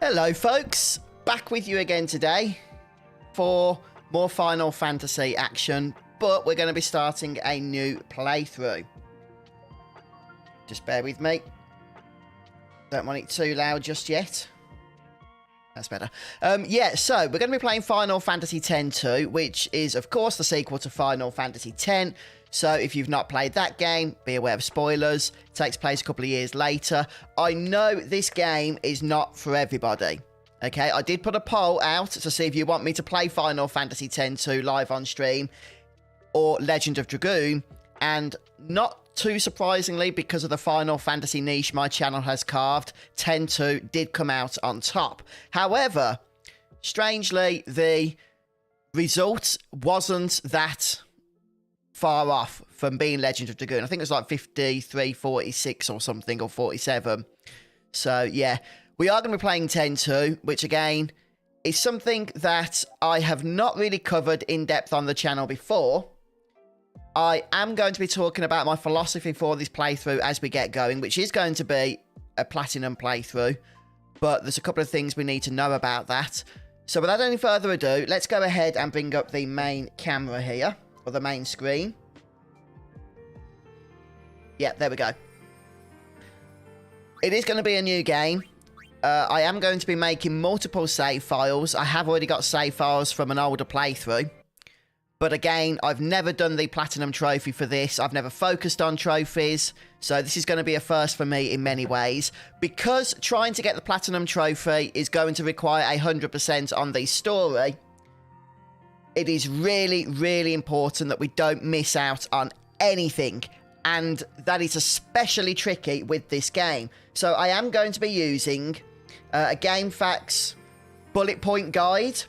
Hello folks, back with you again today for more Final Fantasy action, but we're going to be starting a new playthrough. Just bear with me. Don't want it too loud just yet. That's better. Yeah, so we're going to be playing Final Fantasy X-2, which is, of course, the sequel to Final Fantasy X. So if you've not played that game, be aware of spoilers. It takes place a couple of years later. I know this game is not for everybody. Okay, I did put a poll out to see if you want me to play Final Fantasy X-2 live on stream or Legend of Dragoon. And not too surprisingly, because of the Final Fantasy niche my channel has carved, X-2 did come out on top. However, strangely, the result wasn't that far off from being Legend of Dragoon. I think it was like 53, 46 or something, or 47. So, yeah, we are going to be playing X-2, which, again, is something that I have not really covered in depth on the channel before. I am going to be talking about my philosophy for this playthrough as we get going, which is going to be a platinum playthrough, but there's a couple of things we need to know about that. So without any further ado, let's go ahead and bring up the main camera here, or the main screen. Yeah, there we go. It is going to be a new game. I am going to be making multiple save files. I have already got save files from an older playthrough. But again, I've never done the Platinum Trophy for this. I've never focused on trophies. So this is going to be a first for me in many ways. Because trying to get the Platinum Trophy is going to require 100% on the story, it is really, really important that we don't miss out on anything. And that is especially tricky with this game. So I am going to be using a Gamefaqs bullet point guide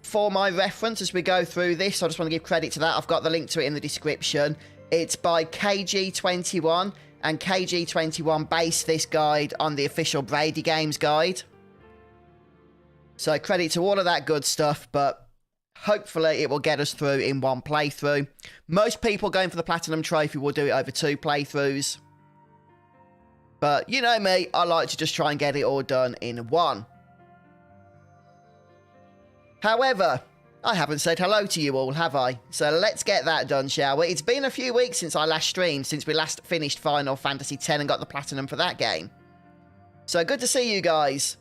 for my reference as we go through this. I just want to give credit to that. I've got the link to it in the description. It's by KG21, and KG21 based this guide on the official Brady Games guide. So credit to all of that good stuff, but hopefully it will get us through in one playthrough. Most people going for the Platinum Trophy will do it over 2 playthroughs. But you know me, I like to just try and get it all done in one. However, I haven't said hello to you all, have I? So let's get that done, shall we? It's been a few weeks since I last streamed, since we last finished Final Fantasy X and got the Platinum for that game. So good to see you guys.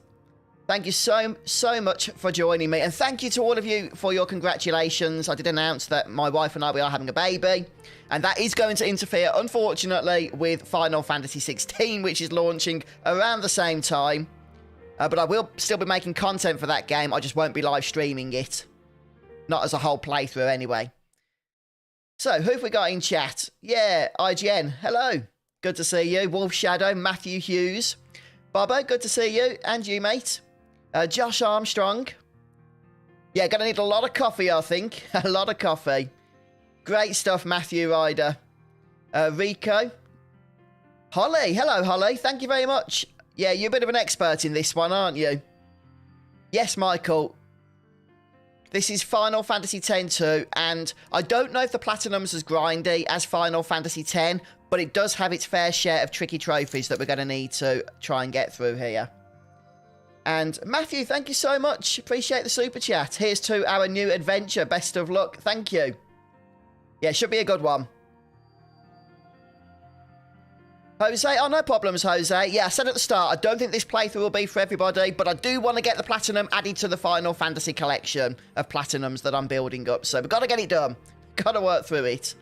Thank you so much for joining me. And thank you to all of you for your congratulations. I did announce that my wife and I, we are having a baby. And that is going to interfere, unfortunately, with Final Fantasy 16, which is launching around the same time. But I will still be making content for that game. I just won't be live streaming it. Not as a whole playthrough anyway. So, who have we got in chat? Yeah, IGN. Hello. Good to see you. Wolf Shadow, Matthew Hughes. Bobo, good to see you. And you, mate. Josh Armstrong. Yeah, gonna need a lot of coffee, I think. A lot of coffee. Great stuff, Matthew Ryder. Rico. Holly. Hello, Holly. Thank you very much. Yeah, you're a bit of an expert in this one, aren't you? Yes, Michael. This is Final Fantasy X-2, and I don't know if the Platinum's as grindy as Final Fantasy X, but it does have its fair share of tricky trophies that we're going to need to try and get through here. And Matthew, thank you so much. Appreciate the super chat. Here's to our new adventure. Best of luck. Thank you. Yeah, should be a good one. Jose, oh, no problems, Jose. Yeah, I said at the start, I don't think this playthrough will be for everybody, but I do want to get the Platinum added to the Final Fantasy collection of Platinums that I'm building up. So we've got to get it done. Got to work through it.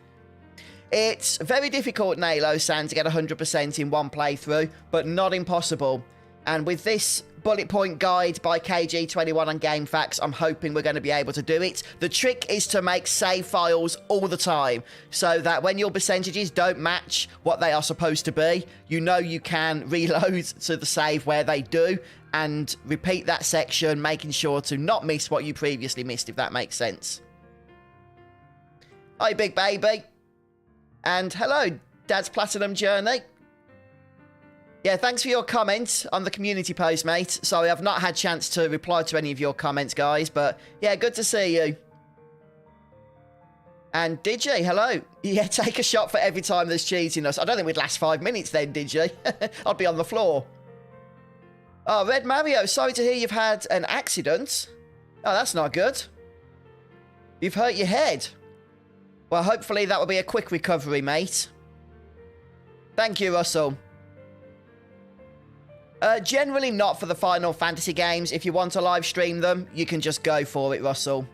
It's very difficult, Nalo-san, to get 100% in one playthrough, but not impossible. And with this bullet point guide by KG21 on Gamefaqs, I'm hoping we're going to be able to do it. The trick is to make save files all the time, so that when your percentages don't match what they are supposed to be, you know you can reload to the save where they do, and repeat that section, making sure to not miss what you previously missed, if that makes sense. Hi, big baby. And hello, Dad's Platinum Journey. Yeah, thanks for your comments on the community post, mate. Sorry, I've not had a chance to reply to any of your comments, guys. But, yeah, good to see you. And Digi, hello. Yeah, take a shot for every time there's cheatiness. I don't think we'd last 5 minutes then, Digi. I'd be on the floor. Oh, Red Mario, sorry to hear you've had an accident. Oh, that's not good. You've hurt your head. Well, hopefully that will be a quick recovery, mate. Thank you, Russell. Generally not for the Final Fantasy games. If you want to live stream them, you can just go for it, Russell.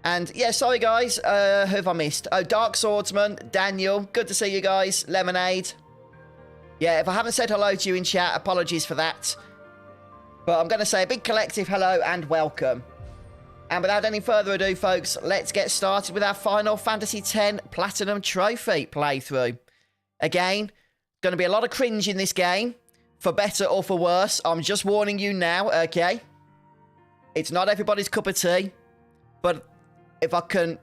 And, yeah, sorry, guys. Who have I missed? Oh, Dark Swordsman, Daniel. Good to see you guys. Lemonade. Yeah, if I haven't said hello to you in chat, apologies for that. But I'm going to say a big collective hello and welcome. And without any further ado, folks, let's get started with our Final Fantasy X Platinum Trophy playthrough. Again, going to be a lot of cringe in this game, for better or for worse. I'm just warning you now, okay? It's not everybody's cup of tea, but if I can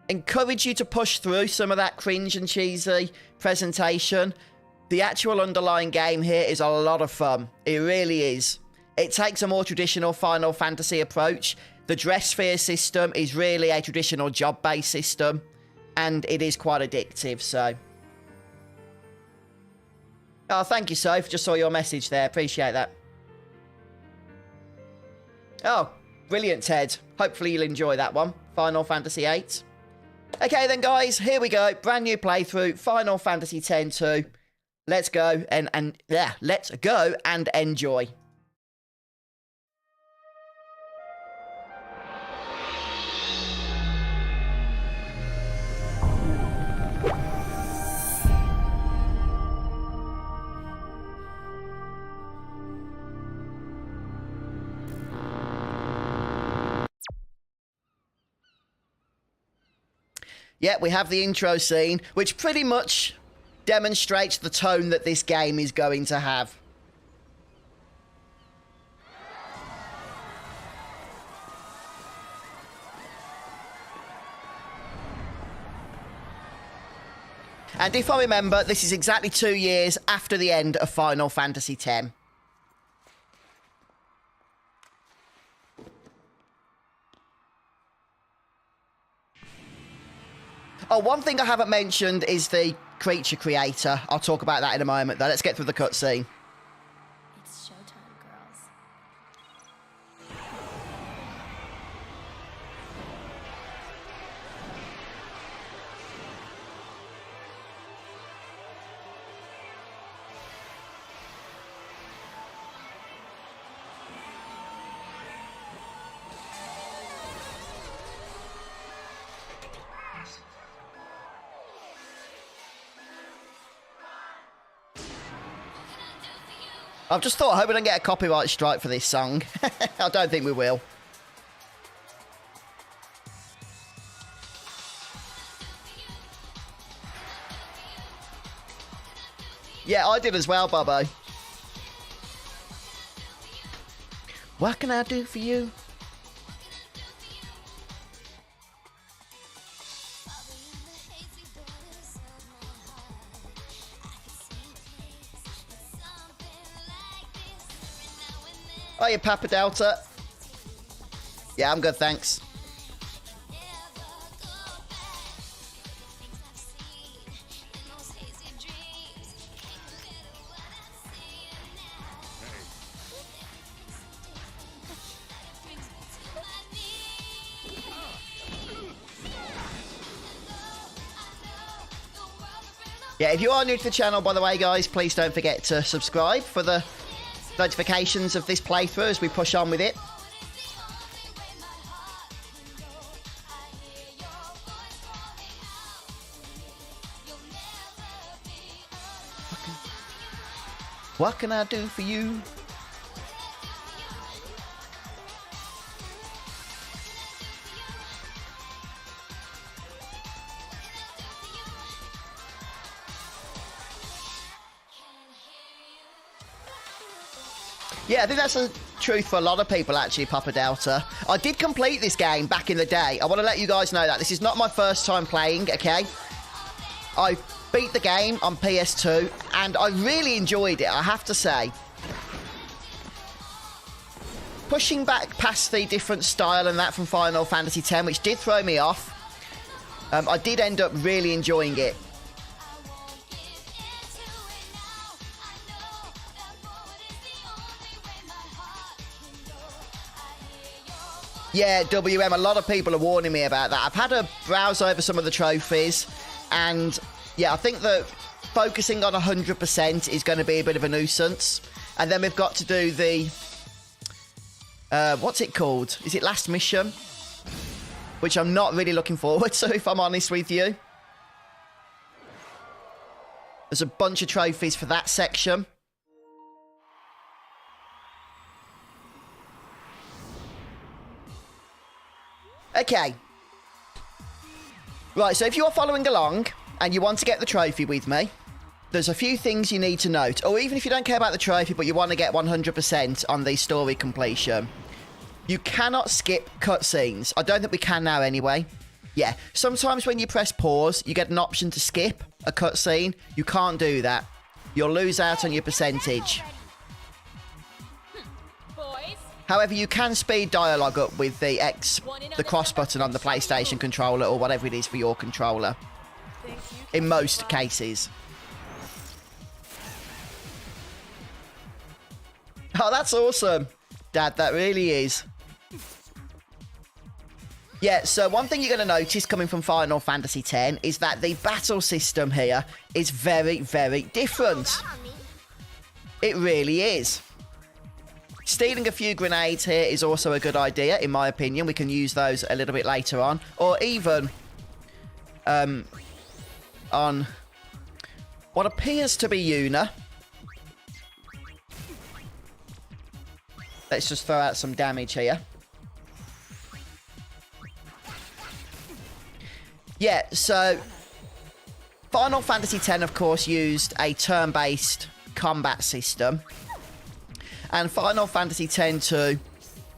encourage you to push through some of that cringe and cheesy presentation, the actual underlying game here is a lot of fun. It really is. It takes a more traditional Final Fantasy approach. The dress sphere system is really a traditional job-based system, and it is quite addictive, so. Oh, thank you, Soph. Just saw your message there. Appreciate that. Oh, brilliant, Ted. Hopefully you'll enjoy that one. Final Fantasy VIII. Okay, then, guys. Here we go. Brand new playthrough. Final Fantasy X-2. Let's go let's go and enjoy. Yeah, we have the intro scene, which pretty much demonstrates the tone that this game is going to have. And if I remember, this is exactly 2 years after the end of Final Fantasy X. Oh, one thing I haven't mentioned is the creature creator. I'll talk about that in a moment, though. Let's get through the cutscene. It's showtime, girls. I've just thought, I hope we don't get a copyright strike for this song. I don't think we will. Yeah, I did as well, Bobo. What can I do for you? Oh, you Papa Delta. Yeah, I'm good, thanks. Yeah, if you are new to the channel, by the way, guys, please don't forget to subscribe for the notifications of this playthrough as we push on with it. What can I do for you? Yeah, I think that's the truth for a lot of people, actually, Papa Delta. I did complete this game back in the day. I want to let you guys know that. This is not my first time playing, okay? I beat the game on PS2, and I really enjoyed it, I have to say. Pushing back past the different style and that from Final Fantasy X, which did throw me off, I did end up really enjoying it. Yeah, WM, a lot of people are warning me about that. I've had a browse over some of the trophies, and yeah, I think that focusing on 100% is going to be a bit of a nuisance. And then we've got to do the... what's it called? Is it Last Mission? Which I'm not really looking forward to, if I'm honest with you. There's a bunch of trophies for that section. Okay. Right, so if you're following along and you want to get the trophy with me, there's a few things you need to note. Or even if you don't care about the trophy, but you want to get 100% on the story completion, you cannot skip cutscenes. I don't think we can now anyway. Yeah, sometimes when you press pause, you get an option to skip a cutscene. You can't do that. You'll lose out on your percentage. However, you can speed dialogue up with the cross button on the PlayStation controller or whatever it is for your controller. In most cases. Oh, that's awesome, Dad. That really is. Yeah, so one thing you're going to notice coming from Final Fantasy X is that the battle system here is very, very different. It really is. Stealing a few grenades here is also a good idea, in my opinion. We can use those a little bit later on. Or even on what appears to be Yuna. Let's just throw out some damage here. Yeah, so Final Fantasy X, of course, used a turn-based combat system. And Final Fantasy X-2,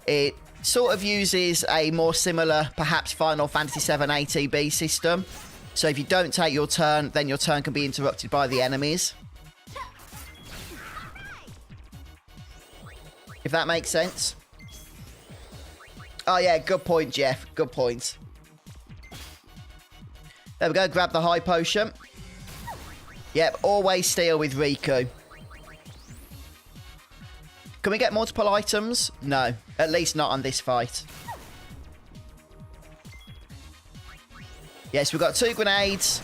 it sort of uses a more similar, perhaps, Final Fantasy VII ATB system. So if you don't take your turn, then your turn can be interrupted by the enemies. If that makes sense. Oh, yeah, good point, Jeff. Good point. There we go, grab the high potion. Yep, always steal with Riku. Can we get multiple items? No, at least not on this fight. Yes, we've got 2 grenades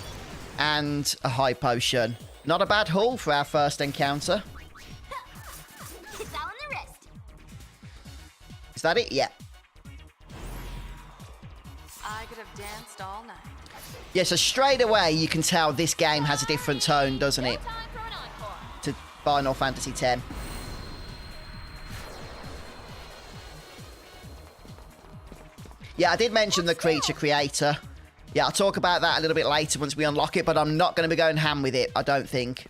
and a high potion. Not a bad haul for our first encounter. Is that it? Yeah. I could have danced all night. Yeah, so straight away you can tell this game has a different tone, doesn't it? To Final Fantasy X. Yeah, I did mention the creature creator. Yeah, I'll talk about that a little bit later once we unlock it, but I'm not going to be going ham with it, I don't think.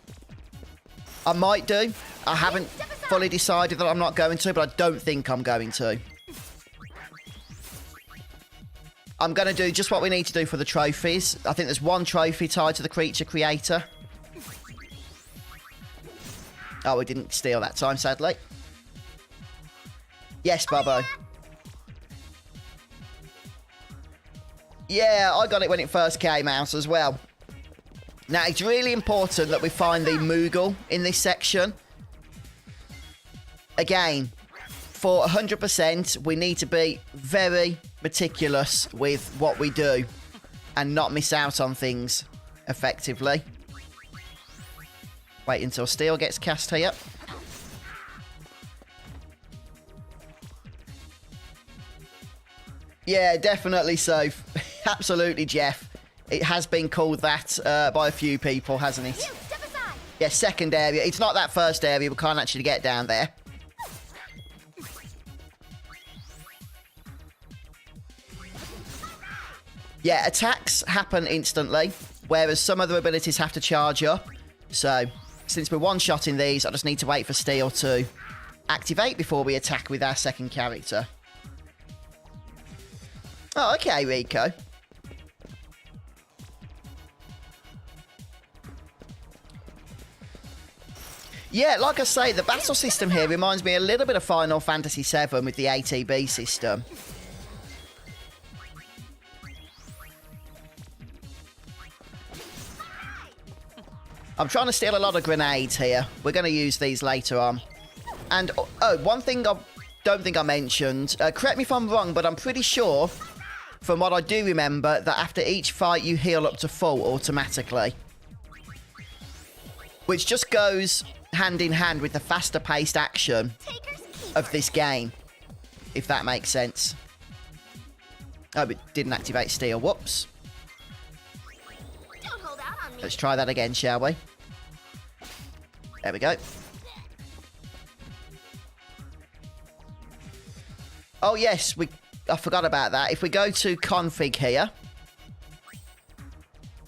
I might do. I haven't fully decided that I'm not going to, but I don't think I'm going to. I'm going to do just what we need to do for the trophies. I think there's 1 trophy tied to the creature creator. Oh, we didn't steal that time, sadly. Yes, Bobo. Yeah, I got it when it first came out as well. Now, it's really important that we find the Moogle in this section. Again, for 100%, we need to be very meticulous with what we do and not miss out on things effectively. Wait until steel gets cast here. Yeah, definitely so. Absolutely, Jeff. It has been called that by a few people, hasn't it? Yeah, second area. It's not that first area. We can't actually get down there. Yeah, attacks happen instantly, whereas some other abilities have to charge up. So, since we're one-shotting these, I just need to wait for steel to activate before we attack with our second character. Oh, okay, Rico. Yeah, like I say, the battle system here reminds me a little bit of Final Fantasy VII with the ATB system. I'm trying to steal a lot of grenades here. We're going to use these later on. And, oh, one thing I don't think I mentioned. Correct me if I'm wrong, but I'm pretty sure, from what I do remember, that after each fight you heal up to full automatically. Which just goes hand in hand with the faster paced action of this game, if that makes sense. Oh, it didn't activate steel. Whoops. Don't hold out on me. Let's try that again, shall we? There we go. Oh, yes, I forgot about that. If we go to config here,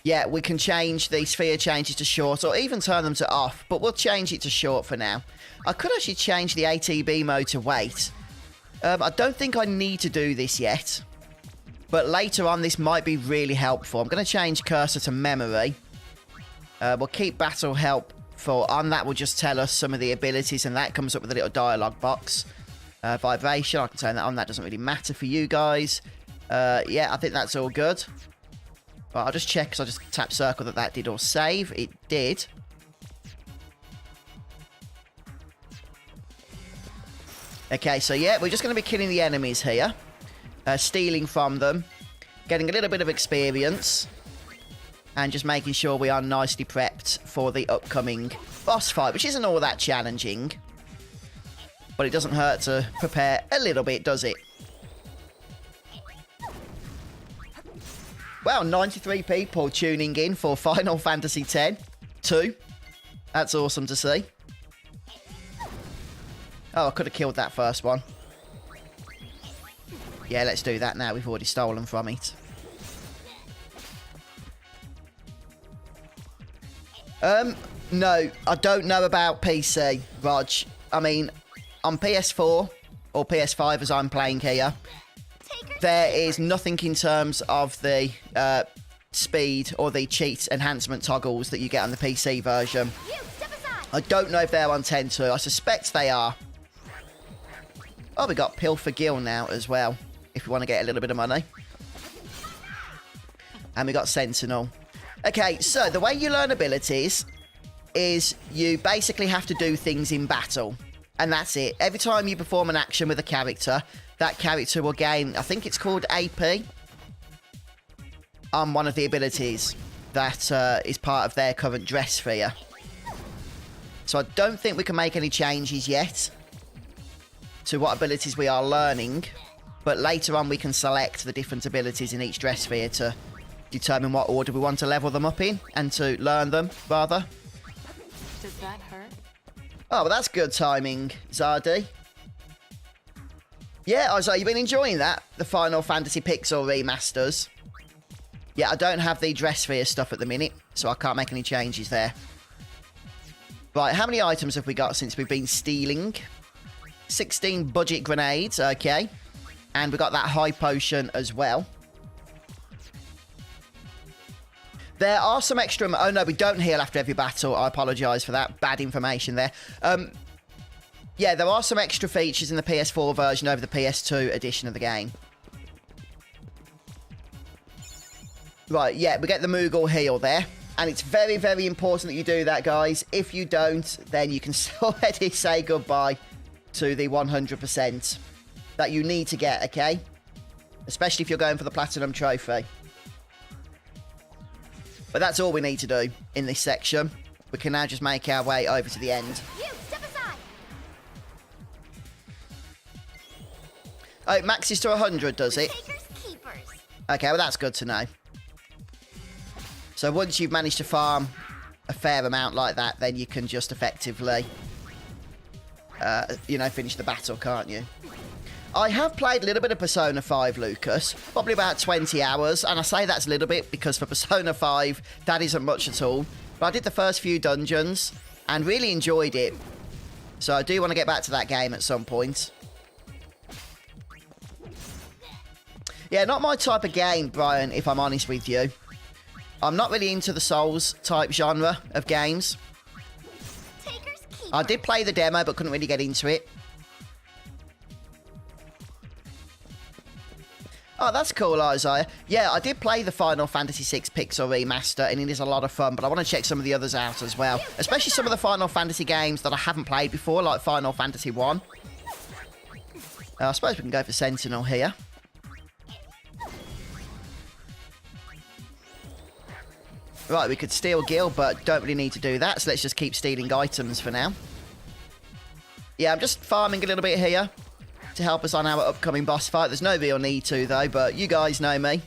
yeah, we can change the sphere changes to short or even turn them to off, but we'll change it to short for now. I could actually change the ATB mode to wait. I don't think I need to do this yet, but later on this might be really helpful. I'm going to change cursor to memory. We'll keep battle help for on. That will just tell us some of the abilities, and that comes up with a little dialogue box. Vibration, I can turn that on. That doesn't really matter for you guys. Yeah, I think that's all good. Right, I'll just check, because I just tapped circle that did all save. It did. Okay, so yeah, we're just going to be killing the enemies here. Stealing from them. Getting a little bit of experience. And just making sure we are nicely prepped for the upcoming boss fight, which isn't all that challenging. But it doesn't hurt to prepare a little bit, does it? Wow, 93 people tuning in for Final Fantasy X-2. That's awesome to see. Oh, I could have killed that first one. Yeah, let's do that now. We've already stolen from it. No, I don't know about PC, Rog. I mean, on PS4 or PS5 as I'm playing here, there is nothing in terms of the speed or the cheat enhancement toggles that you get on the PC version. I don't know if they're on 10.2. I suspect they are. Oh, we got Pill for Gil now as well, if we want to get a little bit of money. And we got Sentinel. Okay, so the way you learn abilities is you basically have to do things in battle. And that's it. Every time you perform an action with a character, that character will gain, I think it's called AP, on one of the abilities that is part of their current dress sphere. So I don't think we can make any changes yet to what abilities we are learning. But later on we can select the different abilities in each dress sphere to determine what order we want to level them up in, and to learn them, rather. Does that hurt? Oh, well, that's good timing, Zardy. Yeah, Isaiah, you've been enjoying that? The Final Fantasy Pixel remasters. Yeah, I don't have the dress sphere stuff at the minute, so I can't make any changes there. Right, how many items have we got since we've been stealing? 16 budget grenades, okay. And we got that high potion as well. There are some extra... Oh, no, we don't heal after every battle. I apologise for that. Bad information there. Yeah, there are some extra features in the PS4 version over the PS2 edition of the game. Right, yeah, we get the Moogle heal there. And it's very, very important that you do that, guys. If you don't, then you can already say goodbye to the 100% that you need to get, okay? Especially if you're going for the Platinum Trophy. But that's all we need to do in this section. We can now just make our way over to the end. You, step aside. Oh, it maxes to 100, does it? Takers, keepers. Okay, well, that's good to know. So once you've managed to farm a fair amount like that, then you can just effectively, you know, finish the battle, can't you? I have played a little bit of Persona 5, Lucas. Probably about 20 hours. And I say that's a little bit because for Persona 5, that isn't much at all. But I did the first few dungeons and really enjoyed it. So I do want to get back to that game at some point. Yeah, not my type of game, Brian, if I'm honest with you. I'm not really into the Souls type genre of games. Takers, keepers. I did play the demo, but couldn't really get into it. Oh, that's cool, Isaiah. Yeah, I did play the Final Fantasy VI Pixel Remaster, and it is a lot of fun, but I want to check some of the others out as well. Especially some of the Final Fantasy games that I haven't played before, like Final Fantasy 1. I suppose we can go for Sentinel here. Right, we could steal Gil, but don't really need to do that, so let's just keep stealing items for now. Yeah, I'm just farming a little bit here to help us on our upcoming boss fight. There's no real need to, though, but you guys know me.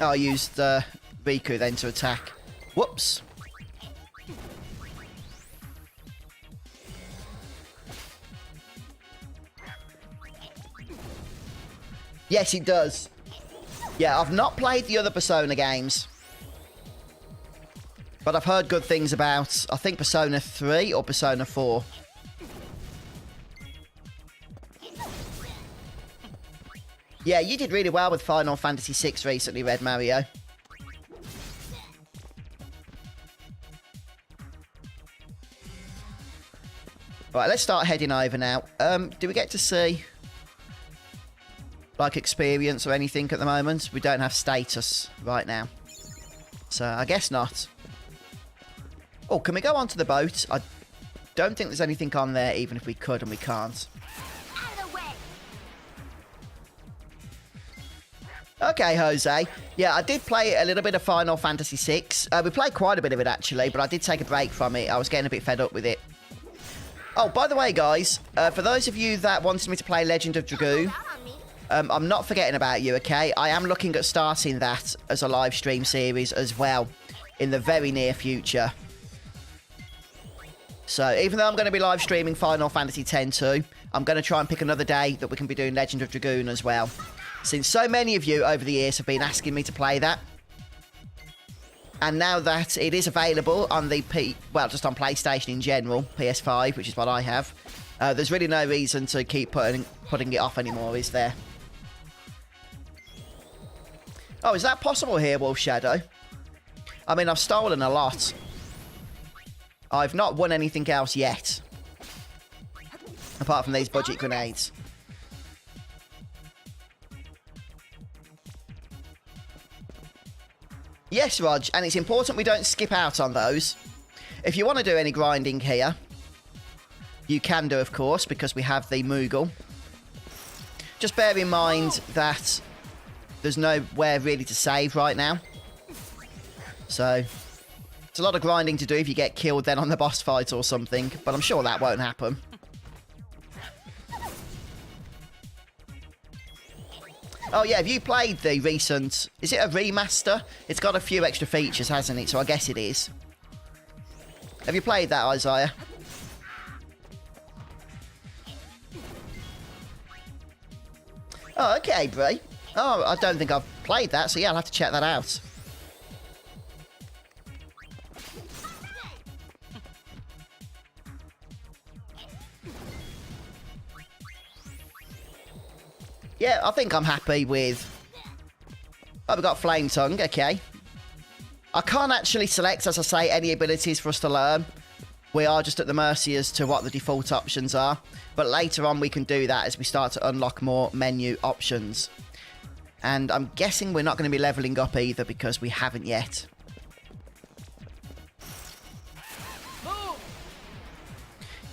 I'll use the Riku then to attack. Whoops. Yes, it does. Yeah, I've not played the other Persona games. But I've heard good things about, I think, Persona 3 or Persona 4. Yeah, you did really well with Final Fantasy VI recently, Red Mario. Right, let's start heading over now. Do we get to see, like, experience or anything at the moment? We don't have status right now. So, I guess not. Oh, can we go onto the boat? I don't think there's anything on there, even if we could, and we can't. Out of the way. Okay, Jose. Yeah, I did play a little bit of Final Fantasy VI. We played quite a bit of it, actually, but I did take a break from it. I was getting a bit fed up with it. Oh, by the way, guys, for those of you that wanted me to play Legend of Dragoon, I'm not forgetting about you, okay? I am looking at starting that as a live stream series as well in the very near future. So, even though I'm going to be live streaming Final Fantasy X too, I'm going to try and pick another day that we can be doing Legend of Dragoon as well. Since so many of you over the years have been asking me to play that. And now that it is available on the just on PlayStation in general, PS5, which is what I have, there's really no reason to keep putting it off anymore, is there? Oh, is that possible here, Wolf Shadow? I mean, I've stolen a lot. I've not won anything else yet. Apart from these budget grenades. Yes, Rog, and it's important we don't skip out on those. If you want to do any grinding here, you can do, of course, because we have the Moogle. Just bear in mind that there's nowhere really to save right now. So, it's a lot of grinding to do if you get killed then on the boss fight or something, but I'm sure that won't happen. Oh yeah, have you played the recent... Is it a remaster? It's got a few extra features, hasn't it? So I guess it is. Have you played that, Isaiah? Oh, okay, Bray. Oh, I don't think I've played that, so yeah, I'll have to check that out. Yeah, I think I'm happy with... Oh, we've got Flame Tongue, okay. I can't actually select, as I say, any abilities for us to learn. We are just at the mercy as to what the default options are. But later on we can do that as we start to unlock more menu options. And I'm guessing we're not going to be levelling up either because we haven't yet.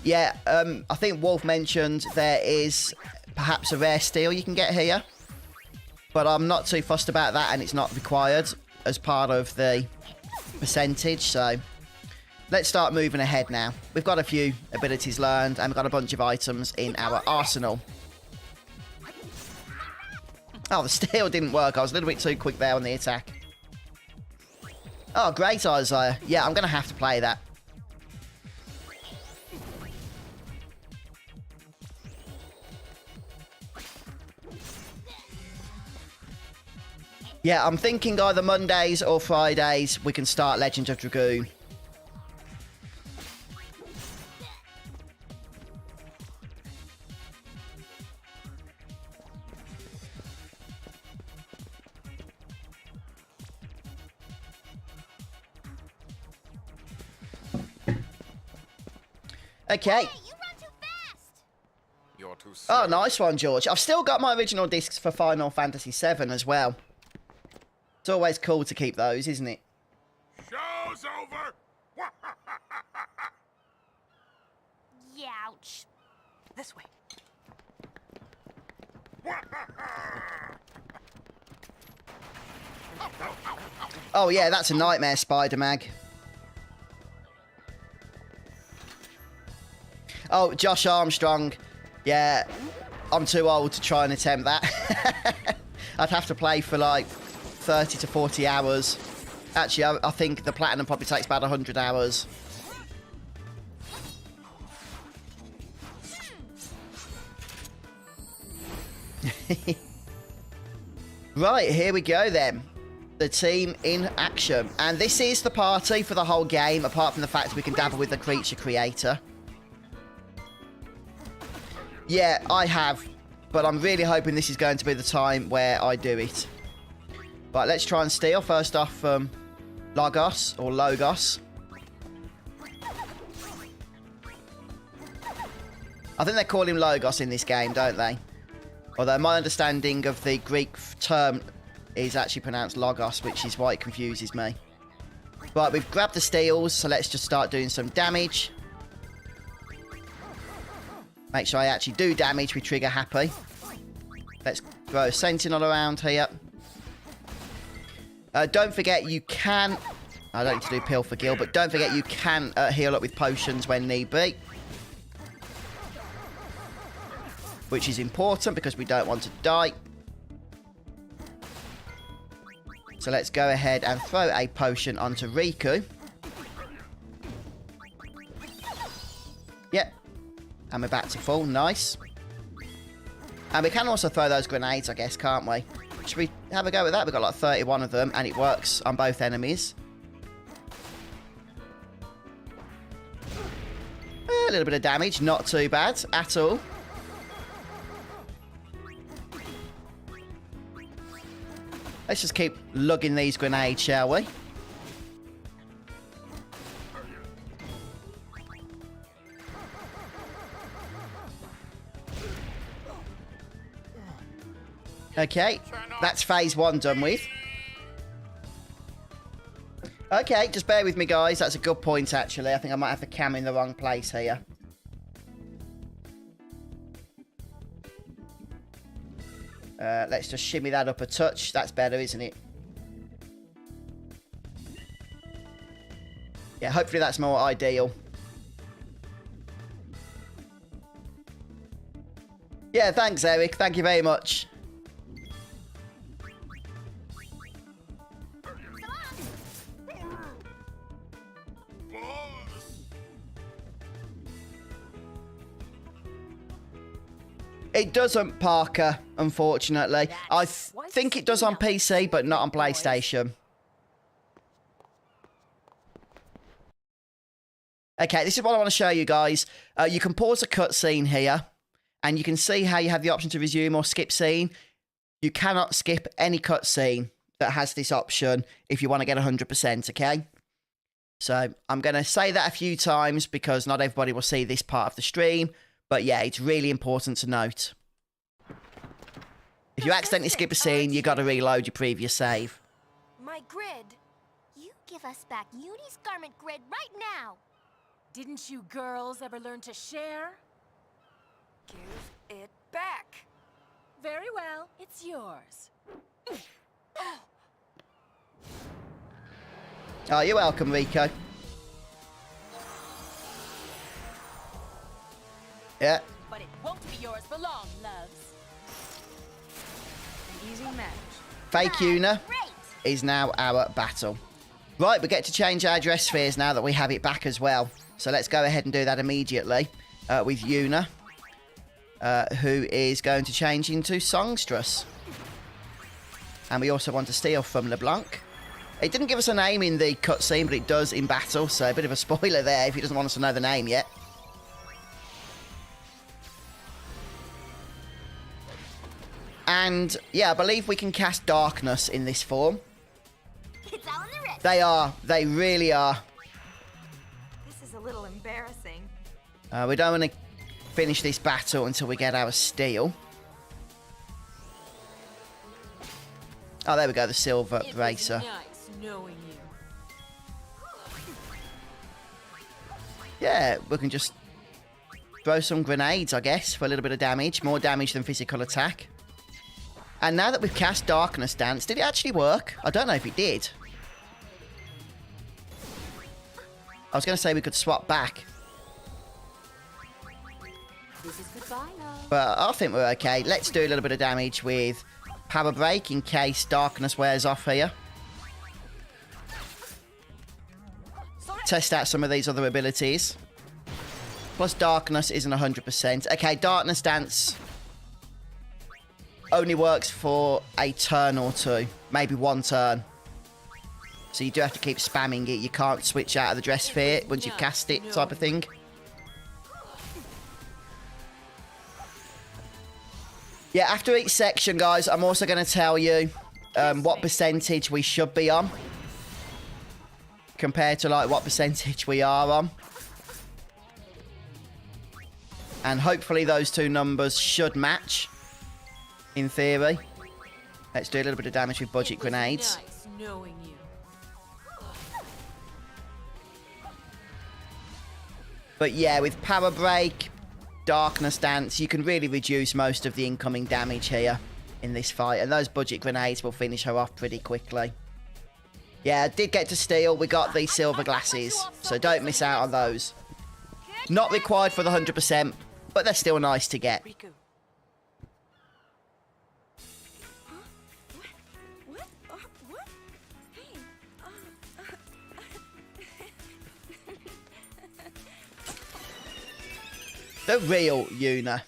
Yeah, I think Wolf mentioned there is... perhaps a rare steel you can get here. But I'm not too fussed about that, and it's not required as part of the percentage, so... Let's start moving ahead now. We've got a few abilities learned, and we've got a bunch of items in our arsenal. Oh, the steel didn't work. I was a little bit too quick there on the attack. Oh, great, Isaiah. Yeah, I'm going to have to play that. Yeah, I'm thinking either Mondays or Fridays we can start Legend of Dragoon. Okay. Hey, you run too fast. You're too slow. Oh, nice one, George. I've still got my original discs for Final Fantasy VII as well. It's always cool to keep those, isn't it? Show's over. Youch. This way. Oh, yeah, that's a nightmare, Spider-Mag. Oh, Josh Armstrong. Yeah, I'm too old to try and attempt that. I'd have to play for like 30 to 40 hours. Actually, I think the platinum probably takes about 100 hours. Right, here we go then. The team in action. And this is the party for the whole game, apart from the fact we can dabble with the creature creator. Yeah, I have. But I'm really hoping this is going to be the time where I do it. Right, let's try and steal. First off from Logos, or Logos. I think they call him Logos in this game, don't they? Although my understanding of the Greek term is actually pronounced Logos, which is why it confuses me. Right, we've grabbed the steals, so let's just start doing some damage. Make sure I actually do damage with trigger happy. Let's throw a sentinel around here. Don't forget you can... I don't need to do Pill for Gil, but don't forget you can heal up with potions when need be. Which is important because we don't want to die. So let's go ahead and throw a potion onto Riku. Yep. And we're back to full. Nice. And we can also throw those grenades, I guess, can't we? Should we have a go with that? We've got like 31 of them, and it works on both enemies. A little bit of damage. Not too bad at all. Let's just keep lugging these grenades, shall we? Okay, that's phase 1 done with. Okay, just bear with me, guys. That's a good point, actually. I think I might have the cam in the wrong place here. Let's just shimmy that up a touch. That's better, isn't it? Yeah, hopefully that's more ideal. Yeah, thanks, Eric. Thank you very much. It doesn't, Parker, unfortunately. I think it does on PC, but not on PlayStation. Okay, this is what I want to show you guys. You can pause a cutscene here, and you can see how you have the option to resume or skip scene. You cannot skip any cutscene that has this option if you want to get 100%, okay? So I'm going to say that a few times because not everybody will see this part of the stream. But yeah, it's really important to note. If you accidentally skip a scene, you got to reload your previous save. My grid. You give us back Uni's garment grid right now. Didn't you girls ever learn to share? Give it back. Very well, it's yours. Oh, you're welcome, Rico. Yeah. But it won't be yours for long, loves. An easy match. Fake Una Great. is now our battle. Right, we get to change our dress spheres now that we have it back as well. So let's go ahead and do that immediately with Una, who is going to change into Songstress. And we also want to steal from LeBlanc. It didn't give us a name in the cutscene, but it does in battle, so a bit of a spoiler there if he doesn't want us to know the name yet. And, yeah, I believe we can cast Darkness in this form. It's all in the wrist. They are. They really are. This is a little embarrassing. We don't want to finish this battle until we get our steal. Oh, there we go, the silver bracer. Nice knowing you. Yeah, we can just throw some grenades, I guess, for a little bit of damage. More damage than physical attack. And now that we've cast Darkness Dance, did it actually work? I don't know if it did. I was going to say we could swap back. This is goodbye now. But I think we're okay. Let's do a little bit of damage with Power Break in case Darkness wears off here. Test out some of these other abilities. Plus Darkness isn't 100%. Okay, Darkness Dance only works for a turn or two. Maybe one turn. So you do have to keep spamming it. You can't switch out of the dress sphere once you've cast it, type of thing. Yeah, after each section, guys, I'm also going to tell you what percentage we should be on. Compared to, like, what percentage we are on. And hopefully those two numbers should match. In theory. Let's do a little bit of damage with budget grenades. Nice knowing you. But yeah, with Power Break, Darkness Dance, you can really reduce most of the incoming damage here in this fight. And those budget grenades will finish her off pretty quickly. Yeah, I did get to steal. We got the silver glasses, so don't miss out on those. Not required for the 100%, but they're still nice to get. Riku. What? Hey. The real Yuna.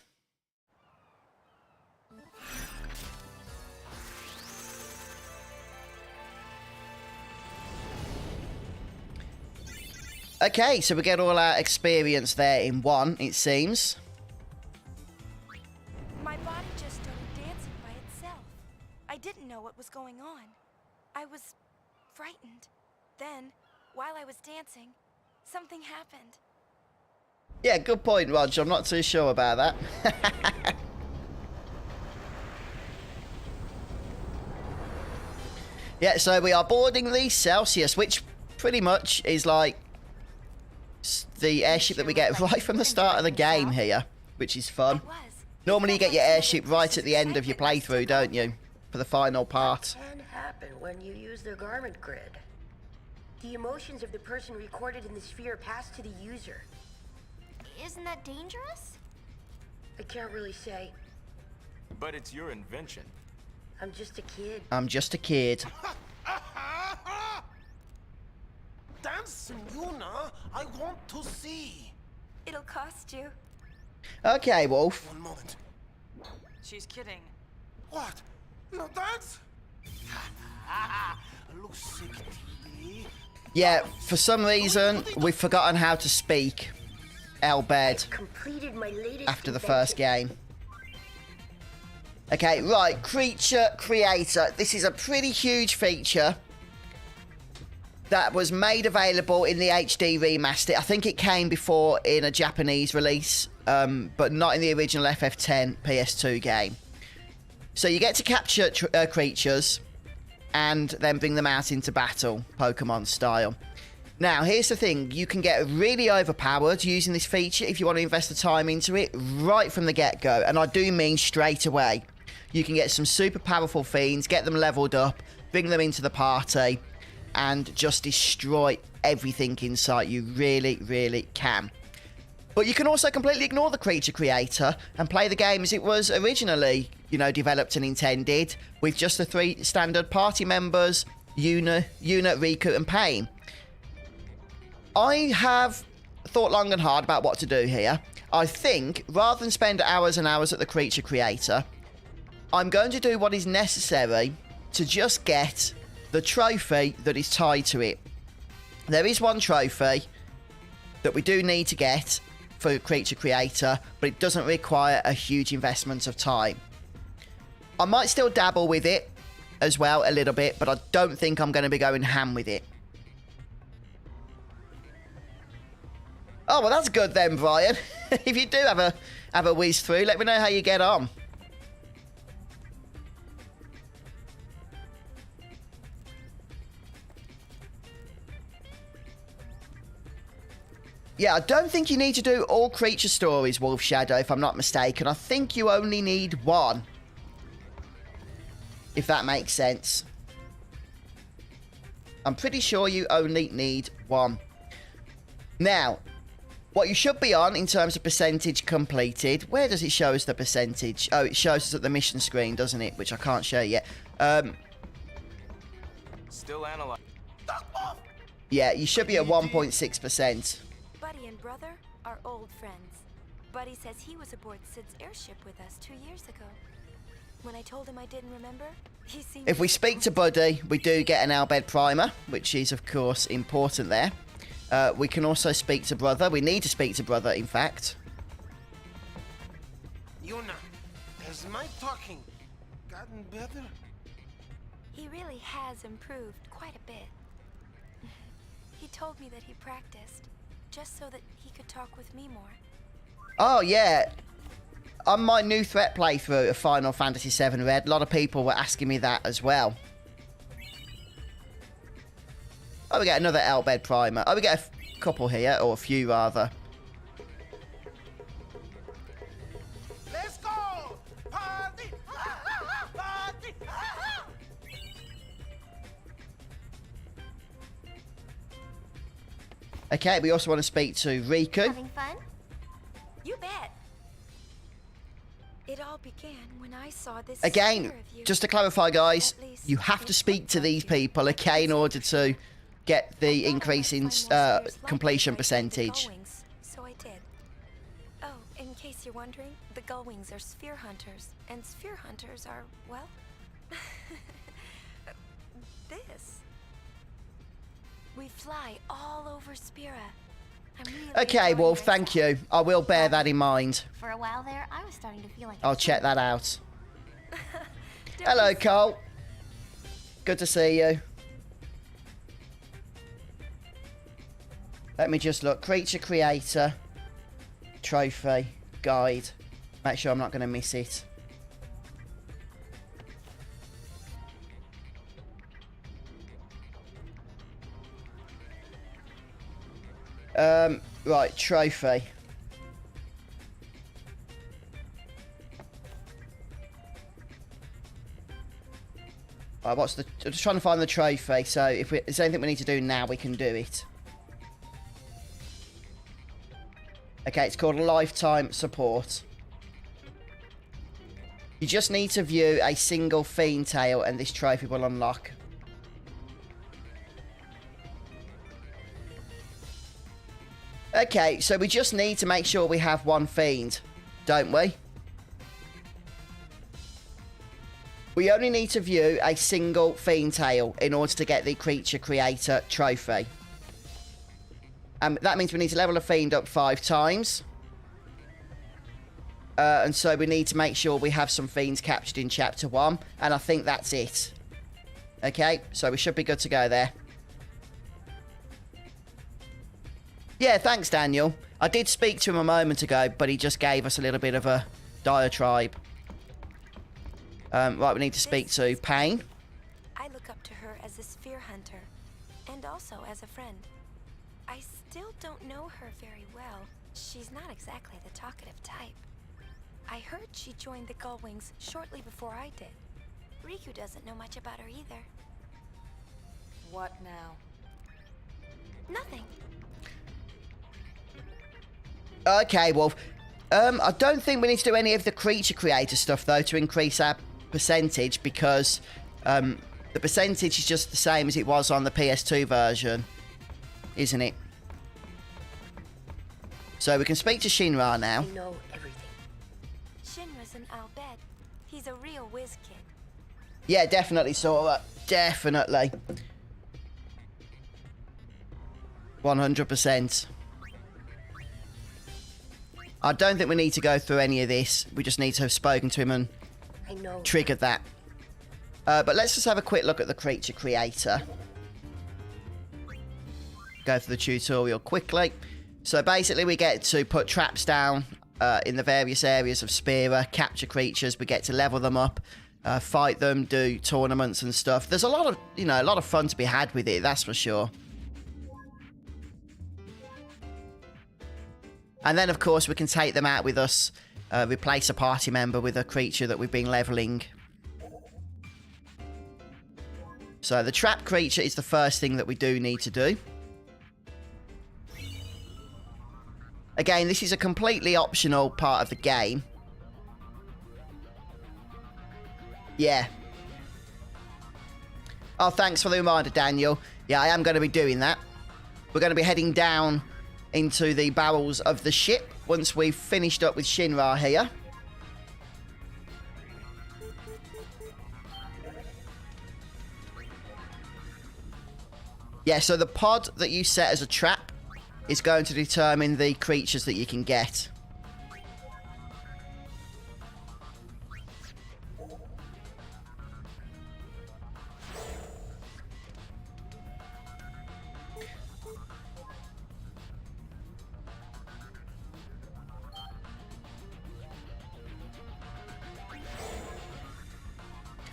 Okay, so we get all our experience there in one, it seems. My body just started dancing by itself. I didn't know what was going on. I was frightened. Then, while I was dancing, something happened. Yeah, good point, Roger. I'm not too sure about that. Yeah, so we are boarding the Celsius, which pretty much is like the airship that we get right from the start of the game here, which is fun. Normally you get your airship right at the end of your playthrough, don't you? For the final part. What can happen when you use the garment grid? The emotions of the person recorded in the sphere pass to the user. Isn't that dangerous? I can't really say. But it's your invention. I'm just a kid. I'm just a kid. Dance, Yuna, I want to see. It'll cost you. Okay, Wolf. One moment. She's kidding. What? No dance? Lucidity. Yeah, for some reason, we've forgotten how to speak Elbed Completed my latest after the invention. first game. Okay, right, Creature Creator. This is a pretty huge feature that was made available in the HD remaster. I think it came before in a Japanese release, but not in the original FF10 PS2 game. So you get to capture creatures and then bring them out into battle, Pokemon style. Now, here's the thing. You can get really overpowered using this feature if you want to invest the time into it right from the get-go. And I do mean straight away. You can get some super powerful fiends, get them leveled up, bring them into the party, and just destroy everything in sight. You really, really can. But you can also completely ignore the Creature Creator and play the game as it was originally, you know, developed and intended, with just the 3 standard party members, Yuna, Riku, and Pain. I have thought long and hard about what to do here. I think, rather than spend hours and hours at the Creature Creator, I'm going to do what is necessary to just get the trophy that is tied to it. There is one trophy that we do need to get for Creature Creator, but it doesn't require a huge investment of time. I might still dabble with it as well a little bit, but I don't think I'm going to be going ham with it. Oh, well, that's good then, Brian. If you do have a whiz through, let me know how you get on. Yeah, I don't think you need to do all creature stories, Wolf Shadow, if I'm not mistaken. I think you only need one. If that makes sense. I'm pretty sure you only need one. Now, what you should be on in terms of percentage completed. Where does it show us the percentage? Oh, it shows us at the mission screen, doesn't it? Which I can't show yet. Still analyzing. Yeah, you should be at 1.6%. Buddy and brother are old friends. Buddy says he was aboard Sid's airship with us 2 years ago. When I told him I didn't remember, he seemed... If we speak to Buddy, we do get an Albed Primer, which is, of course, important there. We can also speak to Brother. We need to speak to Brother, in fact. Yuna, has my talking gotten better? He really has improved quite a bit. He told me that he practiced, just so that he could talk with me more. Oh, yeah. On my new threat playthrough of Final Fantasy VII Red, a lot of people were asking me that as well. Oh, we get another Albed Primer. Oh, we get a couple here, or a few rather. Let's go! Party! Party! Okay, we also want to speak to Riku. Having fun? You bet. It all began when I saw this Again, sphere of you. just to clarify, guys, At least you have to it speak looked to like these you. people, okay, in order to get the I thought I increase might in find more spheres like completion it right here in the percentage. Gullwings, so I did. Oh, in case you're wondering, the Gullwings are sphere hunters, and sphere hunters are, well, this. We fly all over Spira. I'm really Okay, enjoying Wolf, thank myself. you. I will bear that in mind. For a while there, I was starting to feel like I'll check that out. Don't Hello, be Cole. Good to see you. Let me just look. Creature Creator. Trophy. Guide. Make sure I'm not going to miss it. Right, trophy. Right, what's the... I'm just trying to find the trophy, so if there's anything we need to do now, we can do it. Okay, it's called Lifetime Support. You just need to view a single fiend tail, and this trophy will unlock. Okay, so we just need to make sure we have one fiend, don't we? We only need to view a single fiend tail in order to get the Creature Creator trophy. That means we need to level a fiend up 5 times. And so we need to make sure we have some fiends captured in Chapter 1. And I think that's it. Okay, so we should be good to go there. Yeah, thanks, Daniel. I did speak to him a moment ago, but he just gave us a little bit of a diatribe. Right, we need to speak to Pain. I look up to her as a sphere hunter, and also as a friend. I still don't know her very well. She's not exactly the talkative type. I heard she joined the Gullwings shortly before I did. Riku doesn't know much about her either. What now? Nothing. Okay, Wolf. I don't think we need to do any of the Creature Creator stuff, though, to increase our percentage, because the percentage is just the same as it was on the PS2 version, isn't it? So we can speak to Shinra now. You know everything. Shinra's an Albed. He's a real whiz kid. Yeah, definitely, Sora. Definitely. 100%. I don't think we need to go through any of this. We just need to have spoken to him and I know. triggered that. But let's just have a quick look at the Creature Creator. Go through the tutorial quickly. So basically we get to put traps down in the various areas of Spira, capture creatures, we get to level them up, fight them, do tournaments and stuff. There's a lot of, you know, a lot of fun to be had with it, that's for sure. And then, of course, we can take them out with us, replace a party member with a creature that we've been leveling. So the trap creature is the first thing that we do need to do. Again, this is a completely optional part of the game. Yeah. Oh, thanks for the reminder, Daniel. Yeah, I am going to be doing that. We're going to be heading down into the barrels of the ship once we've finished up with Shinra here. Yeah, so the pod that you set as a trap is going to determine the creatures that you can get.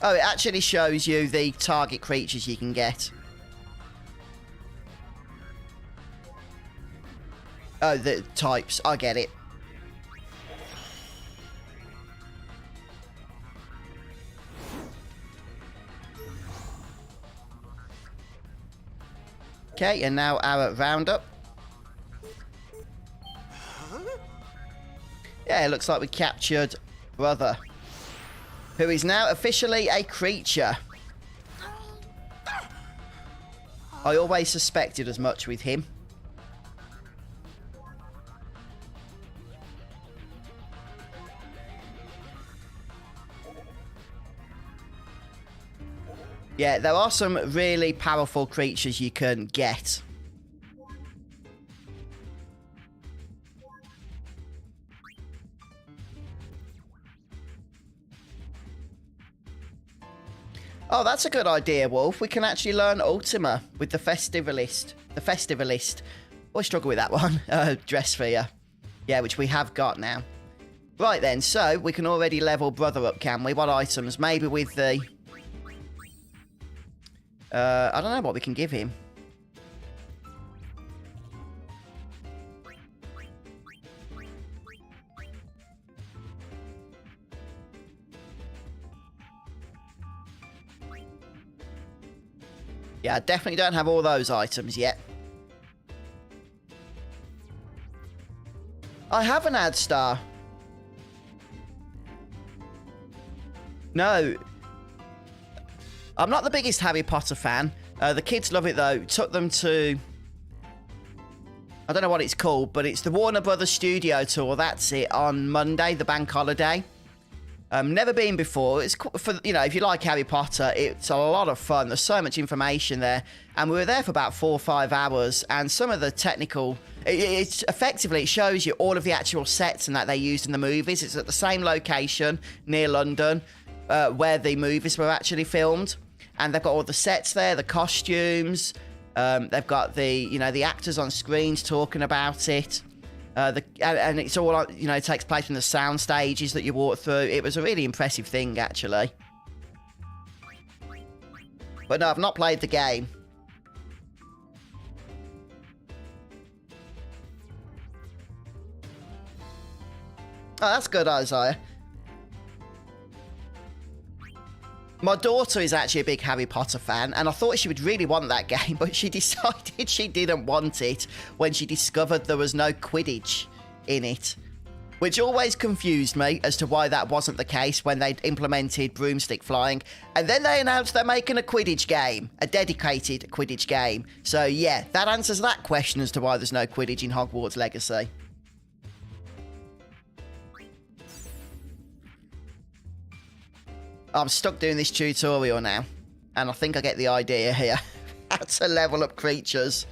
Oh, it actually shows you the target creatures you can get. Oh, the types. I get it. Okay, and now our roundup. Yeah, it looks like we captured Brother, who is now officially a creature. I always suspected as much with him. Yeah, there are some really powerful creatures you can get. Oh, that's a good idea, Wolf. We can actually learn Ultima with the Festivalist. The Festivalist. I struggle with that one. Dress Sphere. Yeah, which we have got now. Right then, so we can already level Brother up, can we? What items? Maybe with the... I don't know what we can give him. Yeah, I definitely don't have all those items yet. I have an ad star. No. I'm not the biggest Harry Potter fan. The kids love it, though. Took them to... I don't know what it's called, but it's the Warner Brothers Studio Tour. That's it, on Monday, the bank holiday. Never been before. It's for, you know, if you like Harry Potter, it's a lot of fun. There's so much information there. And we were there for about 4 or 5 hours. And some of the technical... It's effectively, it shows you all of the actual sets and that they used in the movies. It's at the same location near London where the movies were actually filmed. And they've got all the sets there, the costumes. They've got the, you know, the actors on screens talking about it. And it's all, you know, it takes place in the sound stages that you walk through. It was a really impressive thing, actually. But no, I've not played the game. Oh, that's good, Isaiah. My daughter is actually a big Harry Potter fan, and I thought she would really want that game, but she decided she didn't want it when she discovered there was no Quidditch in it. Which always confused me as to why that wasn't the case when they implemented broomstick flying. And then they announced they're making a Quidditch game, a dedicated Quidditch game. So yeah, that answers that question as to why there's no Quidditch in Hogwarts Legacy. I'm stuck doing this tutorial now, and I think I get the idea here. How to level up creatures.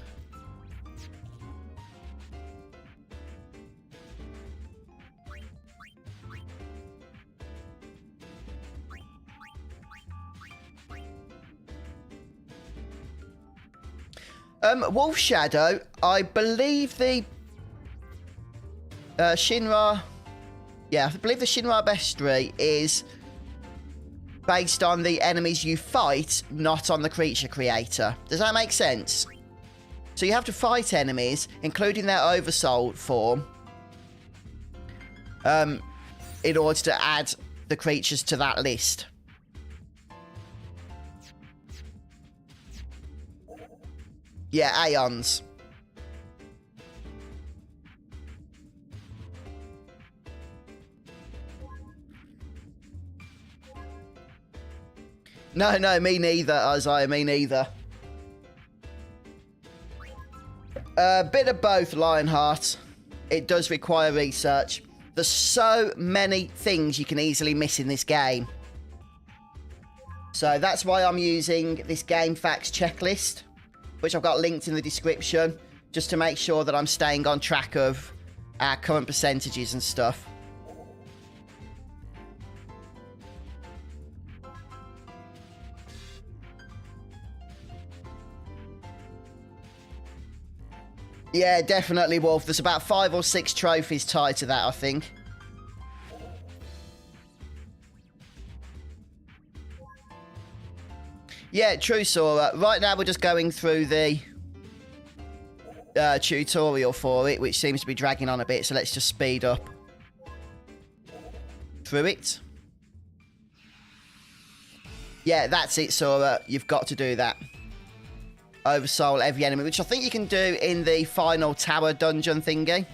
Wolf Shadow, I believe the Shinra... Yeah, I believe the Shinra Bestiary is... based on the enemies you fight, not on the creature creator. Does that make sense? So you have to fight enemies, including their oversoul form, in order to add the creatures to that list. Yeah, Aeons. No, me neither, Isaiah, me neither. A bit of both, Lionheart. It does require research. There's so many things you can easily miss in this game. So that's why I'm using this Gamefaqs checklist, which I've got linked in the description, just to make sure that I'm staying on track of our current percentages and stuff. Yeah, definitely, Wolf. There's about 5 or 6 trophies tied to that, I think. Yeah, true, Sora. Right now, we're just going through the tutorial for it, which seems to be dragging on a bit, so let's just speed up through it. Yeah, that's it, Sora. You've got to do that. Oversoul every enemy, which I think you can do in the final tower dungeon thingy.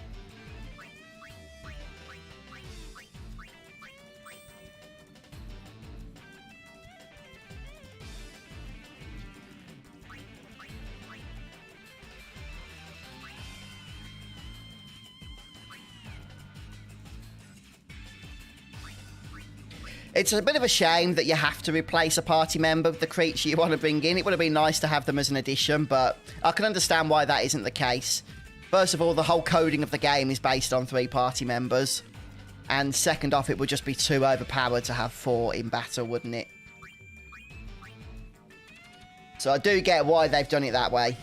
It's a bit of a shame that you have to replace a party member with the creature you want to bring in. It would have been nice to have them as an addition, but I can understand why that isn't the case. First of all, the whole coding of the game is based on 3 party members. And second off, it would just be too overpowered to have 4 in battle, wouldn't it? So I do get why they've done it that way.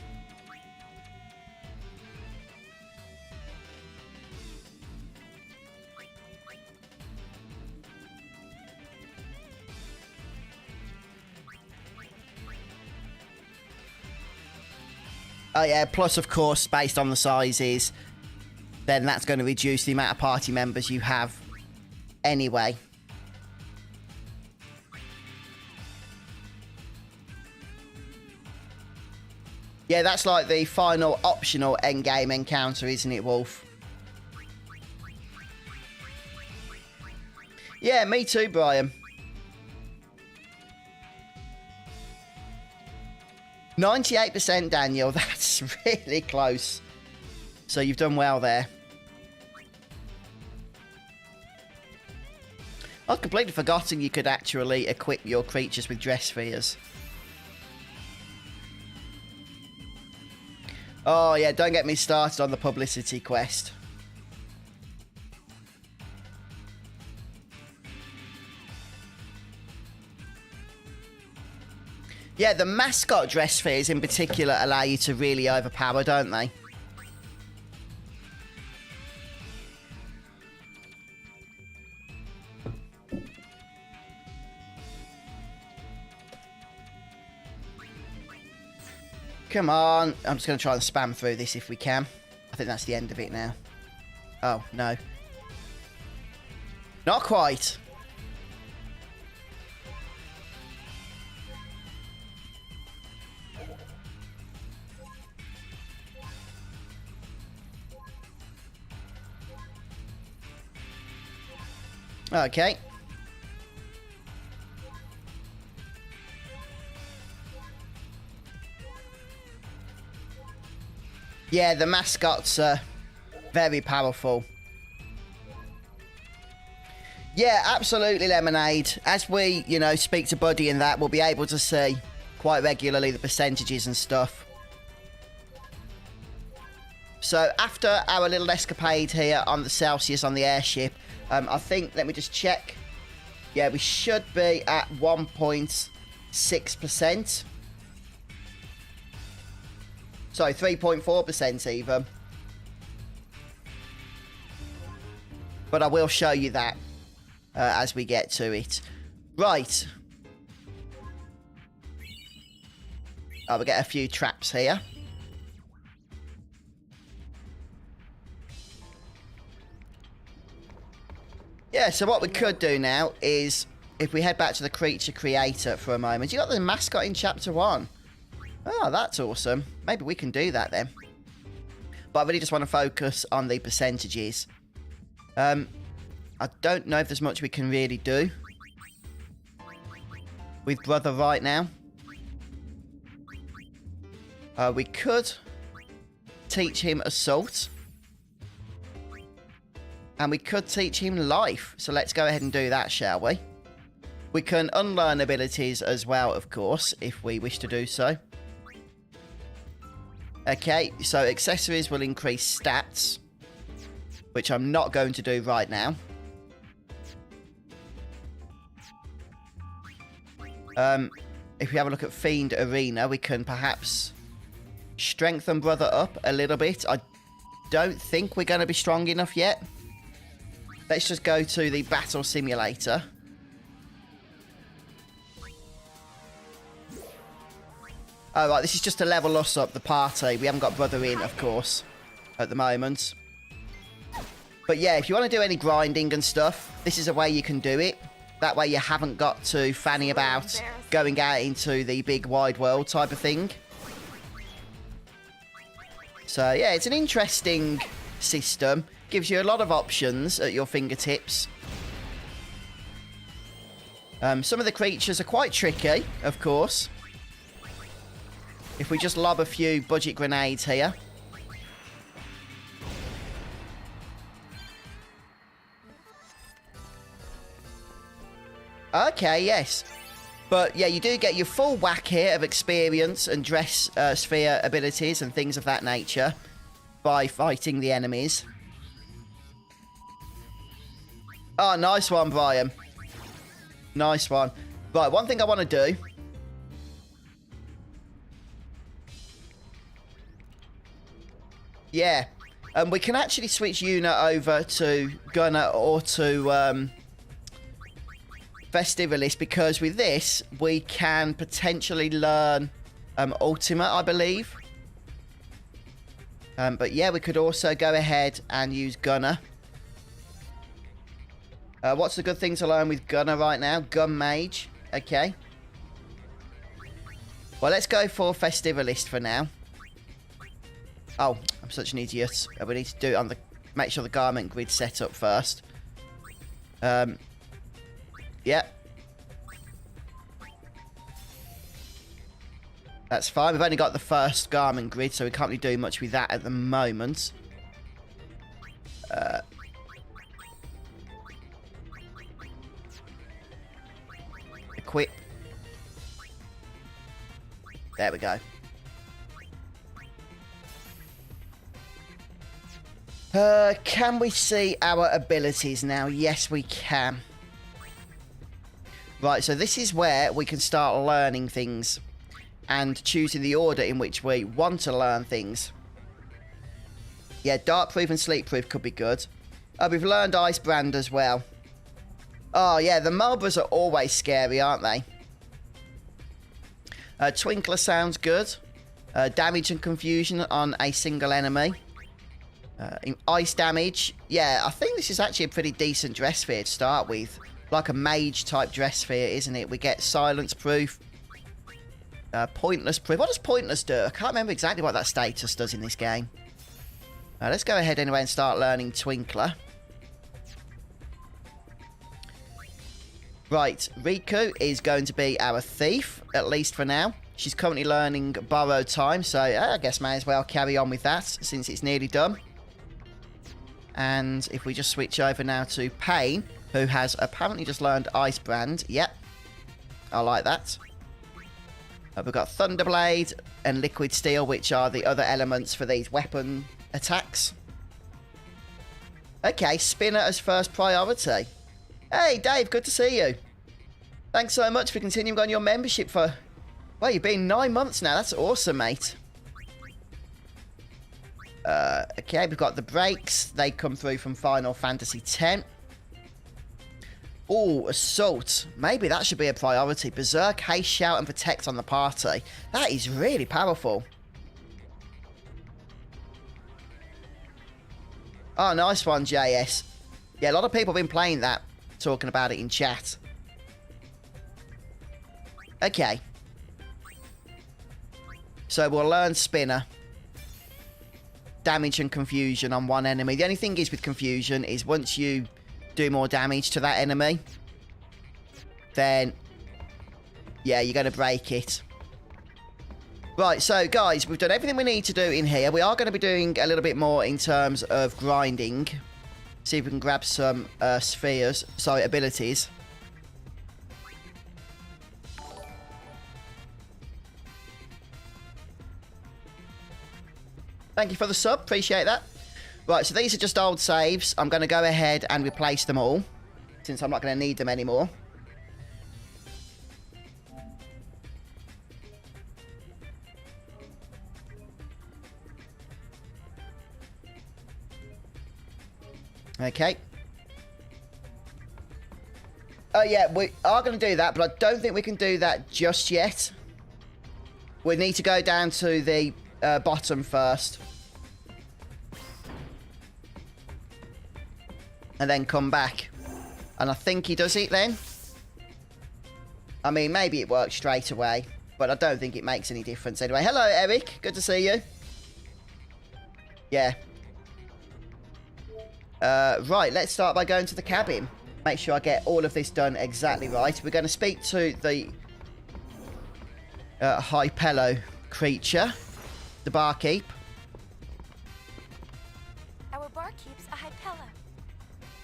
Oh yeah, plus of course, based on the sizes, then that's going to reduce the amount of party members you have anyway. Yeah, that's like the final optional endgame encounter, isn't it, Wolf? Yeah, me too, Brian. 98%, Daniel. That's really close. So you've done well there. I'd completely forgotten you could actually equip your creatures with dress spheres. Oh, yeah, don't get me started on the publicity quest. Yeah, the mascot dress spheres in particular allow you to really overpower, don't they? Come on. I'm just going to try and spam through this if we can. I think that's the end of it now. Oh, no. Not quite. Okay. Yeah, the mascots are very powerful. Yeah, absolutely, Lemonade. As we, you know, speak to Buddy and that, we'll be able to see quite regularly the percentages and stuff. So after our little escapade here on the Celsius on the airship, I think, let me just check. Yeah, we should be at 1.6%. Sorry, 3.4% even. But I will show you that as we get to it. Right. Oh, we get a few traps here. Yeah, so what we could do now is, if we head back to the creature creator for a moment. You got the mascot in chapter 1. Oh, that's awesome. Maybe we can do that then. But I really just want to focus on the percentages. I don't know if there's much we can really do with Brother right now. We could teach him Assault. And we could teach him Life. So let's go ahead and do that, shall we? We can unlearn abilities as well, of course, if we wish to do so. Okay, so accessories will increase stats, which I'm not going to do right now. If we have a look at Fiend Arena, we can perhaps strengthen Brother up a little bit. I don't think we're going to be strong enough yet. Let's just go to the Battle Simulator. Oh, right, this is just to level us up, the party. We haven't got Brother in, of course, at the moment. But yeah, if you want to do any grinding and stuff, this is a way you can do it. That way you haven't got to fanny about going out into the big wide world type of thing. So yeah, it's an interesting system. Gives you a lot of options at your fingertips. Some of the creatures are quite tricky, of course. If we just lob a few budget grenades here. Okay, yes. But yeah, you do get your full whack here of experience and dress sphere abilities and things of that nature by fighting the enemies. Oh, nice one, Brian. Nice one. Right, one thing I want to do. Yeah. We can actually switch Yuna over to Gunner or to Festivalist, because with this, we can potentially learn Ultimate, I believe. But yeah, we could also go ahead and use Gunner. What's the good thing to learn with Gunner right now? Gun Mage. Okay. Well, let's go for Festivalist for now. Oh, I'm such an idiot. We need to do it on the... Make sure the garment grid's set up first. Yep. That's fine. We've only got the first garment grid, so we can't really do much with that at the moment. Equip. There we go. Can we see our abilities now? Yes, we can. Right, so this is where we can start learning things and choosing the order in which we want to learn things. Yeah, Dark Proof and Sleep Proof could be good. We've learned Ice Brand as well. Oh, yeah, the Marlboros are always scary, aren't they? Twinkler sounds good. Damage and confusion on a single enemy. Ice damage. Yeah, I think this is actually a pretty decent dress sphere to start with. Like a mage type dress sphere, isn't it? We get silence proof. Pointless proof. What does pointless do? I can't remember exactly what that status does in this game. Let's go ahead anyway and start learning Twinkler. Right, Riku is going to be our thief, at least for now. She's currently learning Borrowed Time, so I guess may as well carry on with that since it's nearly done. And if we just switch over now to Pain, who has apparently just learned Ice Brand. Yep, I like that. We've got Thunderblade and Liquid Steel, which are the other elements for these weapon attacks. Okay, Spinner as first priority. Hey, Dave, good to see you. Thanks so much for continuing on your membership for... Well, you've been 9 months now. That's awesome, mate. Okay, we've got the breaks. They come through from Final Fantasy X. Oh, Assault. Maybe that should be a priority. Berserk, Haste, Shout, and Protect on the party. That is really powerful. Oh, nice one, JS. Yeah, a lot of people have been playing that, talking about it in chat. Okay. So we'll learn Spinner. Damage and confusion on one enemy. The only thing is with confusion is once you do more damage to that enemy, then, yeah, you're going to break it. Right, so guys, we've done everything we need to do in here. We are going to be doing a little bit more in terms of grinding. See if we can grab some abilities. Thank you for the sub, appreciate that. Right, so these are just old saves. I'm going to go ahead and replace them all, since I'm not going to need them anymore. Okay. Oh, yeah, we are going to do that, but I don't think we can do that just yet. We need to go down to the bottom first. And then come back. And I think he does it then. I mean, maybe it works straight away, but I don't think it makes any difference anyway. Hello, Eric. Good to see you. Yeah. Right, let's start by going to the cabin. Make sure I get all of this done exactly right. We're going to speak to the Hypello creature, the barkeep. Our barkeep's a Hypello.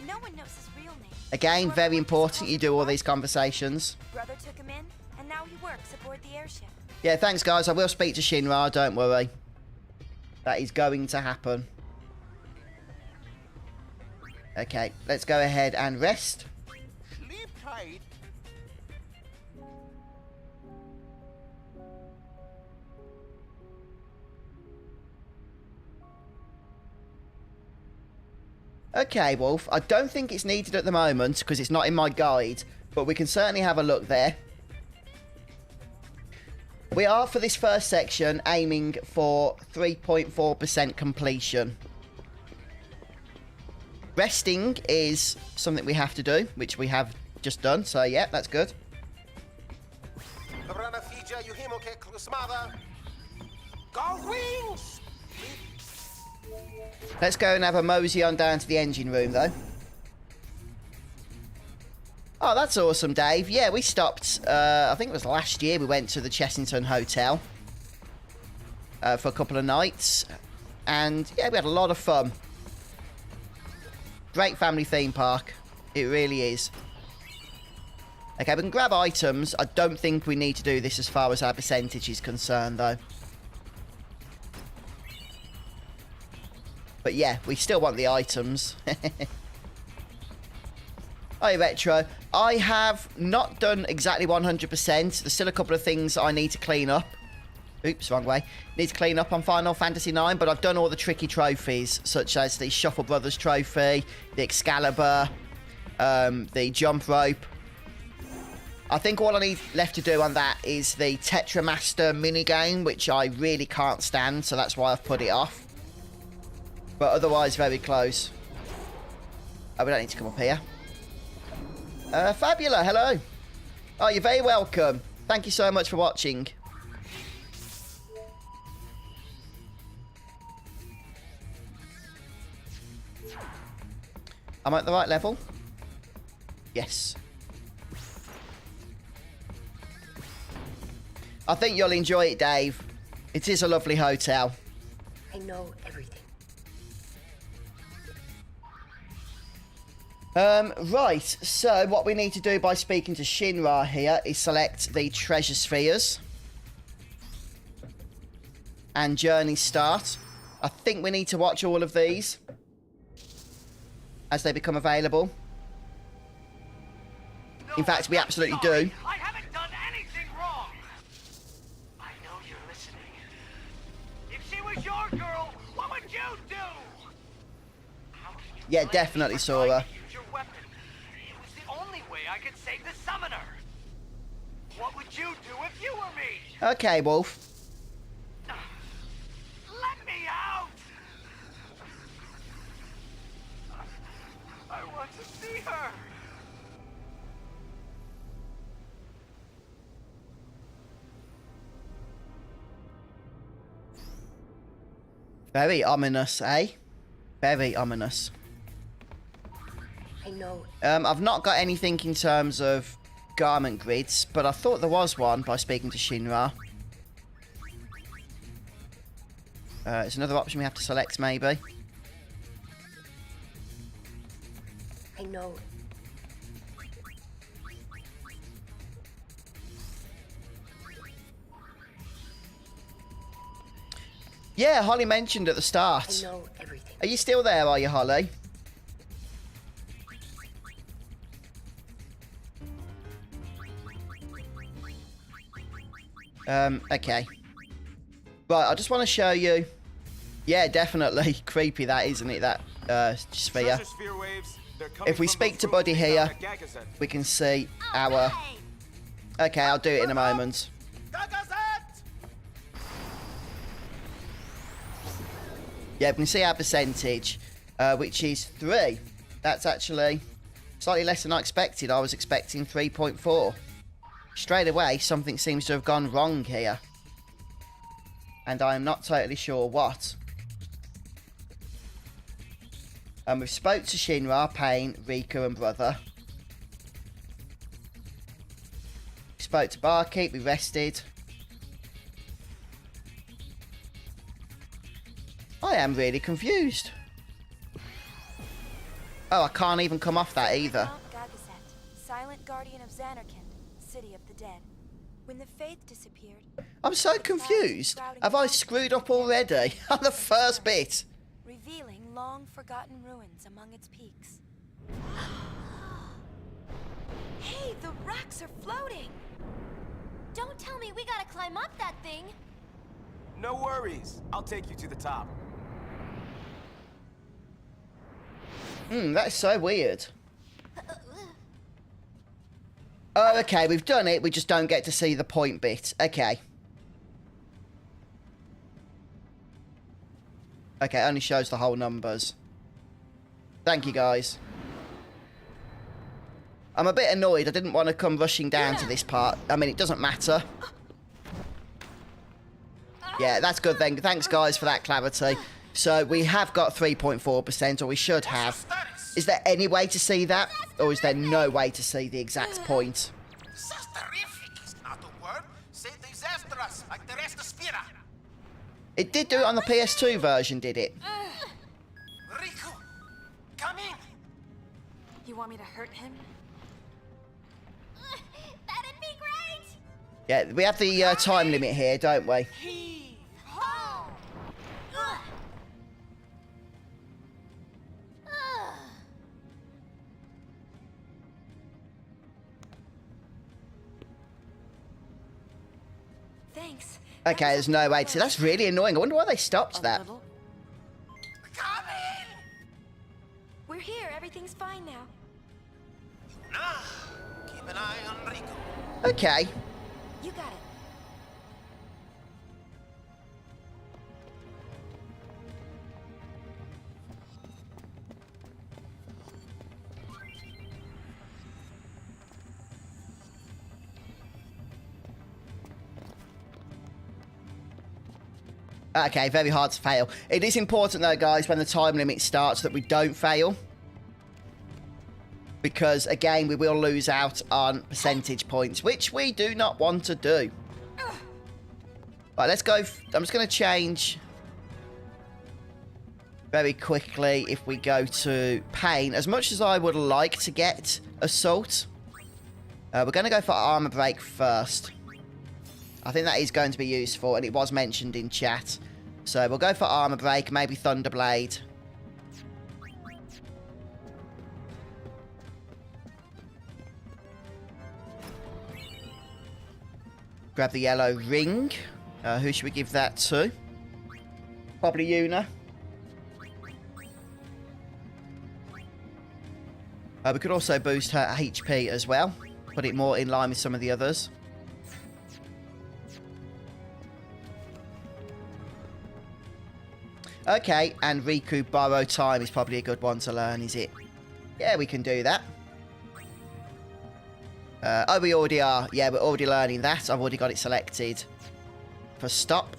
No one knows his real name. Again, very important you do all these conversations. Brother took him in, and now he works aboard the airship. Yeah, thanks, guys. I will speak to Shinra, don't worry. That is going to happen. Okay, let's go ahead and rest. Sleep tight. Okay, Wolf. I don't think it's needed at the moment because it's not in my guide, but we can certainly have a look there. We are, for this first section, aiming for 3.4% completion. Resting is something we have to do, which we have just done, so yeah, that's good. Gullwings! Let's go and have a mosey on down to the engine room, though. Oh, that's awesome, Dave. Yeah, we stopped, I think it was last year, we went to the Chessington Hotel for a couple of nights. And, yeah, we had a lot of fun. Great family theme park. It really is. Okay, we can grab items. I don't think we need to do this as far as our percentage is concerned, though. But yeah, we still want the items. Hi, Retro. I have not done exactly 100%. There's still a couple of things I need to clean up. Oops, wrong way. Need to clean up on Final Fantasy IX, but I've done all the tricky trophies, such as the Shuffle Brothers trophy, the Excalibur, the jump rope. I think all I need left to do on that is the Tetramaster minigame, which I really can't stand, so that's why I've put it off. But otherwise, very close. Oh, we don't need to come up here. Fabula, hello. Oh, you're very welcome. Thank you so much for watching. Am I at the right level? Yes. I think you'll enjoy it, Dave. It is a lovely hotel. I know everything. Right, so what we need to do by speaking to Shinra here is select the treasure spheres. And journey start. I think we need to watch all of these as they become available. In fact, we absolutely do. I haven't done anything wrong. I know you're listening. If she was your girl, what would you do? Yeah, definitely, Sora. Use your weapon. It was the only way I could save the summoner. What would you do if you were me? Okay, Wolf. Let me out! I want her! Very ominous, eh? Very ominous. I know. I've not got anything in terms of garment grids, but I thought there was one by speaking to Shinra. It's another option we have to select, maybe. I know. Yeah, Holly mentioned at the I start. know everything. Are you still there, are you, Holly? Okay. Right, I just want to show you. Yeah, definitely. Creepy that, isn't it, that sphere. Treasure sphere waves, they're coming If we from speak those to Buddy ruins here, down at Gagazet. we can see our... Okay, I'll do it in a moment. Yeah, we can see our percentage, which is 3. That's actually slightly less than I expected. I was expecting 3.4. Straight away, something seems to have gone wrong here. And I am not totally sure what. We've spoke to Shinra, Pain, Riku and Brother. We spoke to Barkeep, we rested. I am really confused. Oh, I can't even come off that either. Mt Gagazet, silent guardian of Xanarkand, city of the dead. When the faith disappeared, I'm so confused. Have I screwed up already on the first bit? revealing long-forgotten ruins among its peaks. Hey, the rocks are floating! Don't tell me we gotta climb up that thing. No worries. I'll take you to the top. That's so weird. Oh, okay, we've done it. We just don't get to see the point bit. Okay. Okay, it only shows the whole numbers. Thank you, guys. I'm a bit annoyed. I didn't want to come rushing down to this part. I mean, it doesn't matter. Yeah, that's good then. Thanks, guys, for that clarity. So we have got 3.4%, or we should have. Is there any way to see that? Or is there no way to see the exact point? Disastrific is not a word. Say disastrous, like the rest of Spira. It did do it on the PS2 version, did it? Riku, come in. You want me to hurt him? That'd be great. Yeah, we have the time limit here, don't we? Oh. Thanks. Okay, there's no way to... That's really annoying. I wonder why they stopped that. Little? Come in. We're here. Everything's fine now. Nah, keep an eye on Riku. Okay. You got it. Okay, very hard to fail. It is important, though, guys, when the time limit starts, that we don't fail. Because, again, we will lose out on percentage points, which we do not want to do. Right, let's go... I'm just going to change... very quickly, if we go to Pain. As much as I would like to get Assault, we're going to go for Armor Break first. I think that is going to be useful, and it was mentioned in chat. So we'll go for Armor Break, maybe Thunderblade. Grab the yellow ring. Who should we give that to? Probably Yuna. We could also boost her HP as well. Put it more in line with some of the others. Okay, and Riku Borrow Time is probably a good one to learn, is it? Yeah, we can do that. Oh, we already are. Yeah, we're already learning that. I've already got it selected for stop.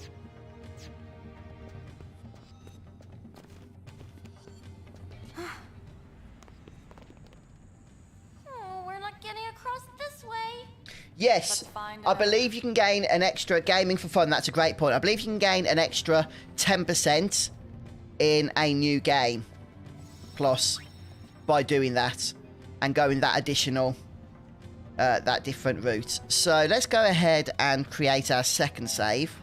Oh, we're not getting across this way. Yes, I believe you can gain an extra gaming for fun. That's a great point. I believe you can gain an extra 10% in a new game plus by doing that and going that additional that different route. So let's go ahead and create our second save.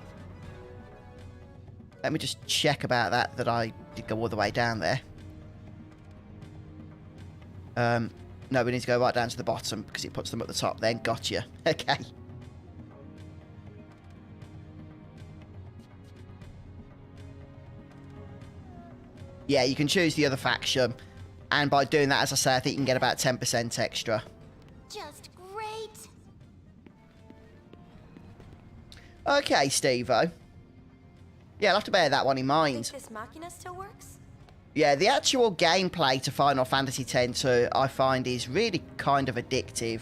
Let me just check about that I did go all the way down there. No, we need to go right down to the bottom because it puts them at the top then. Gotcha. Okay. Yeah, you can choose the other faction. And by doing that, as I say, I think you can get about 10% extra. Just great. Okay, Steve-O. Yeah, I'll have to bear that one in mind. Think this machina still works? Yeah, the actual gameplay to Final Fantasy X-2, I find, is really kind of addictive.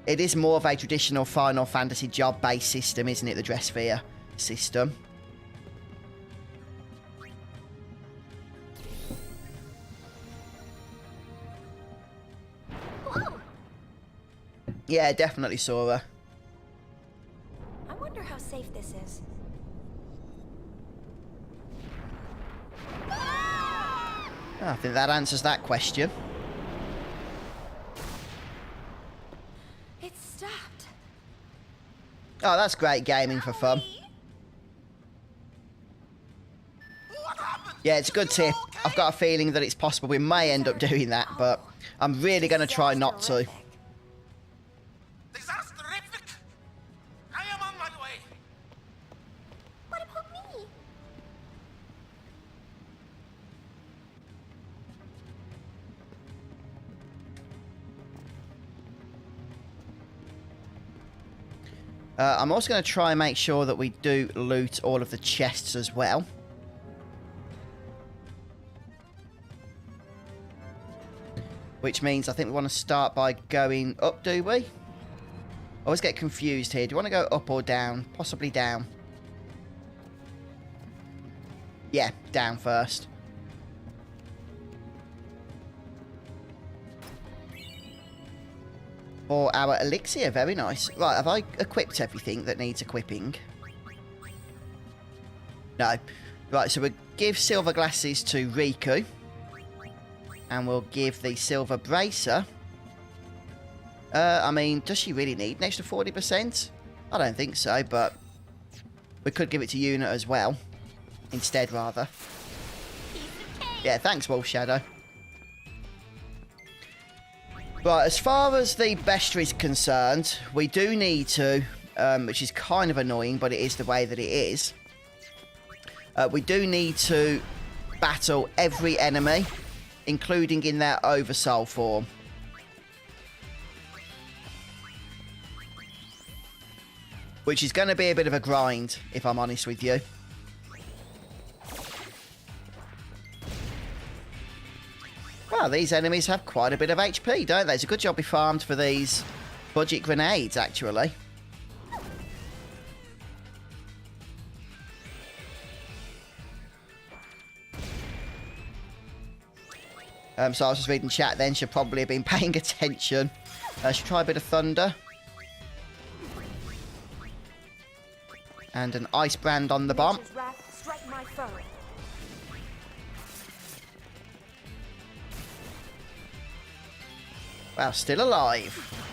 It is more of a traditional Final Fantasy job-based system, isn't it? The Dressphere system. Whoa. Yeah, definitely, Sora. I wonder how safe this is. I think that answers that question. It stopped. Oh, that's great gaming for fun. Yeah, it's a good tip. I've got a feeling that it's possible we may end up doing that, but I'm really going to try not to. Disaster-terrific! I am on my way. What about me? I'm also going to try and make sure that we do loot all of the chests as well. Which means I think we want to start by going up, do we? I always get confused here. Do you want to go up or down? Possibly down. Yeah, down first. For our elixir, very nice. Right, have I equipped everything that needs equipping? No. Right, so we'll give silver glasses to Riku. And we'll give the silver bracer. I mean, does she really need an extra 40%? I don't think so, but we could give it to Yuna as well. Instead, rather. Yeah, thanks, Wolf Shadow. Right, as far as the bestiary is concerned, we do need to, which is kind of annoying, but it is the way that it is. We do need to battle every enemy, including in their oversoul form. Which is going to be a bit of a grind, if I'm honest with you. Well, these enemies have quite a bit of HP, don't they? It's a good job we farmed for these budget grenades, actually. So I was just reading chat then. Should probably have been paying attention. Should try a bit of thunder. And an ice brand on the bomb. Strike my foe. Wow, still alive.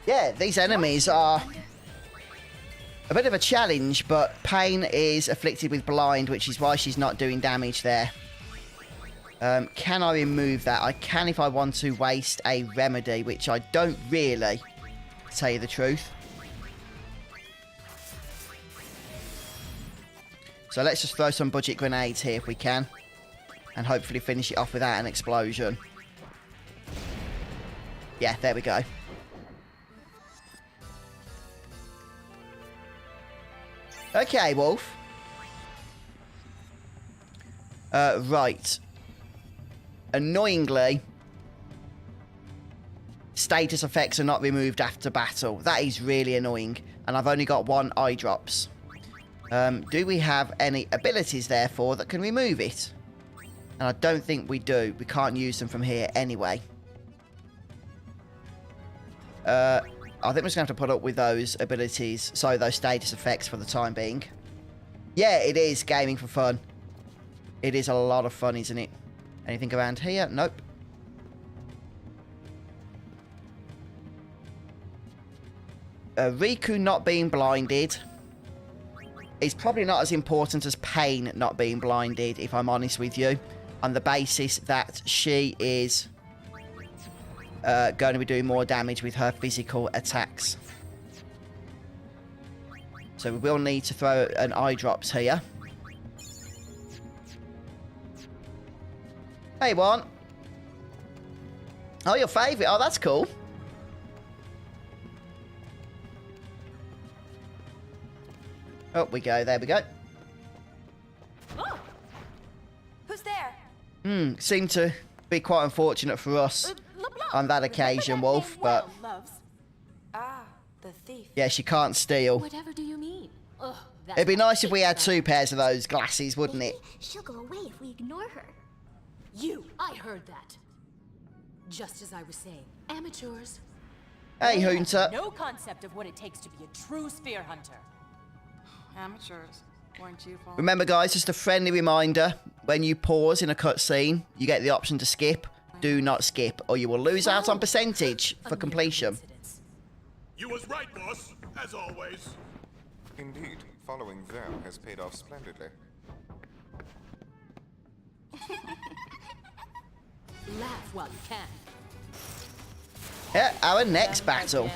Yeah, these enemies are a bit of a challenge, but Pain is afflicted with blind, which is why she's not doing damage there. Can I remove that? I can if I want to waste a remedy, which I don't really, to tell you the truth. So let's just throw some budget grenades here if we can. And hopefully finish it off without an explosion. Yeah, there we go. Okay, Wolf. Right. Annoyingly, status effects are not removed after battle. That is really annoying. And I've only got 1 eye drops. Do we have any abilities, therefore, that can remove it? And I don't think we do. We can't use them from here anyway. I think we're just going to have to put up with those abilities. Sorry, those status effects for the time being. Yeah, it is gaming for fun. It is a lot of fun, isn't it? Anything around here? Nope. Riku not being blinded is probably not as important as Pain not being blinded, if I'm honest with you, on the basis that she is going to be doing more damage with her physical attacks. So we will need to throw an eye drops here. Hey, one. Oh, your favourite. Oh, that's cool. Up we go. There we go. Oh. Who's there? Seemed to be quite unfortunate for us on that occasion, Wolf, but... Ah, the thief. Yeah, she can't steal. Whatever do you mean? Ugh, It'd be nice if we had 2 pairs of those glasses, wouldn't it? She'll go away if we ignore her. I heard that. Just as I was saying, amateurs. Hey, They have Hunter. no concept of what it takes to be a true spear hunter. Amateurs, weren't you? Paul? Remember, guys, just a friendly reminder, when you pause in a cutscene, you get the option to skip. Do not skip, or you will lose out on percentage for completion. You was right, boss, as always. Indeed, following them has paid off splendidly. Laugh while you can. Yeah, our next battle.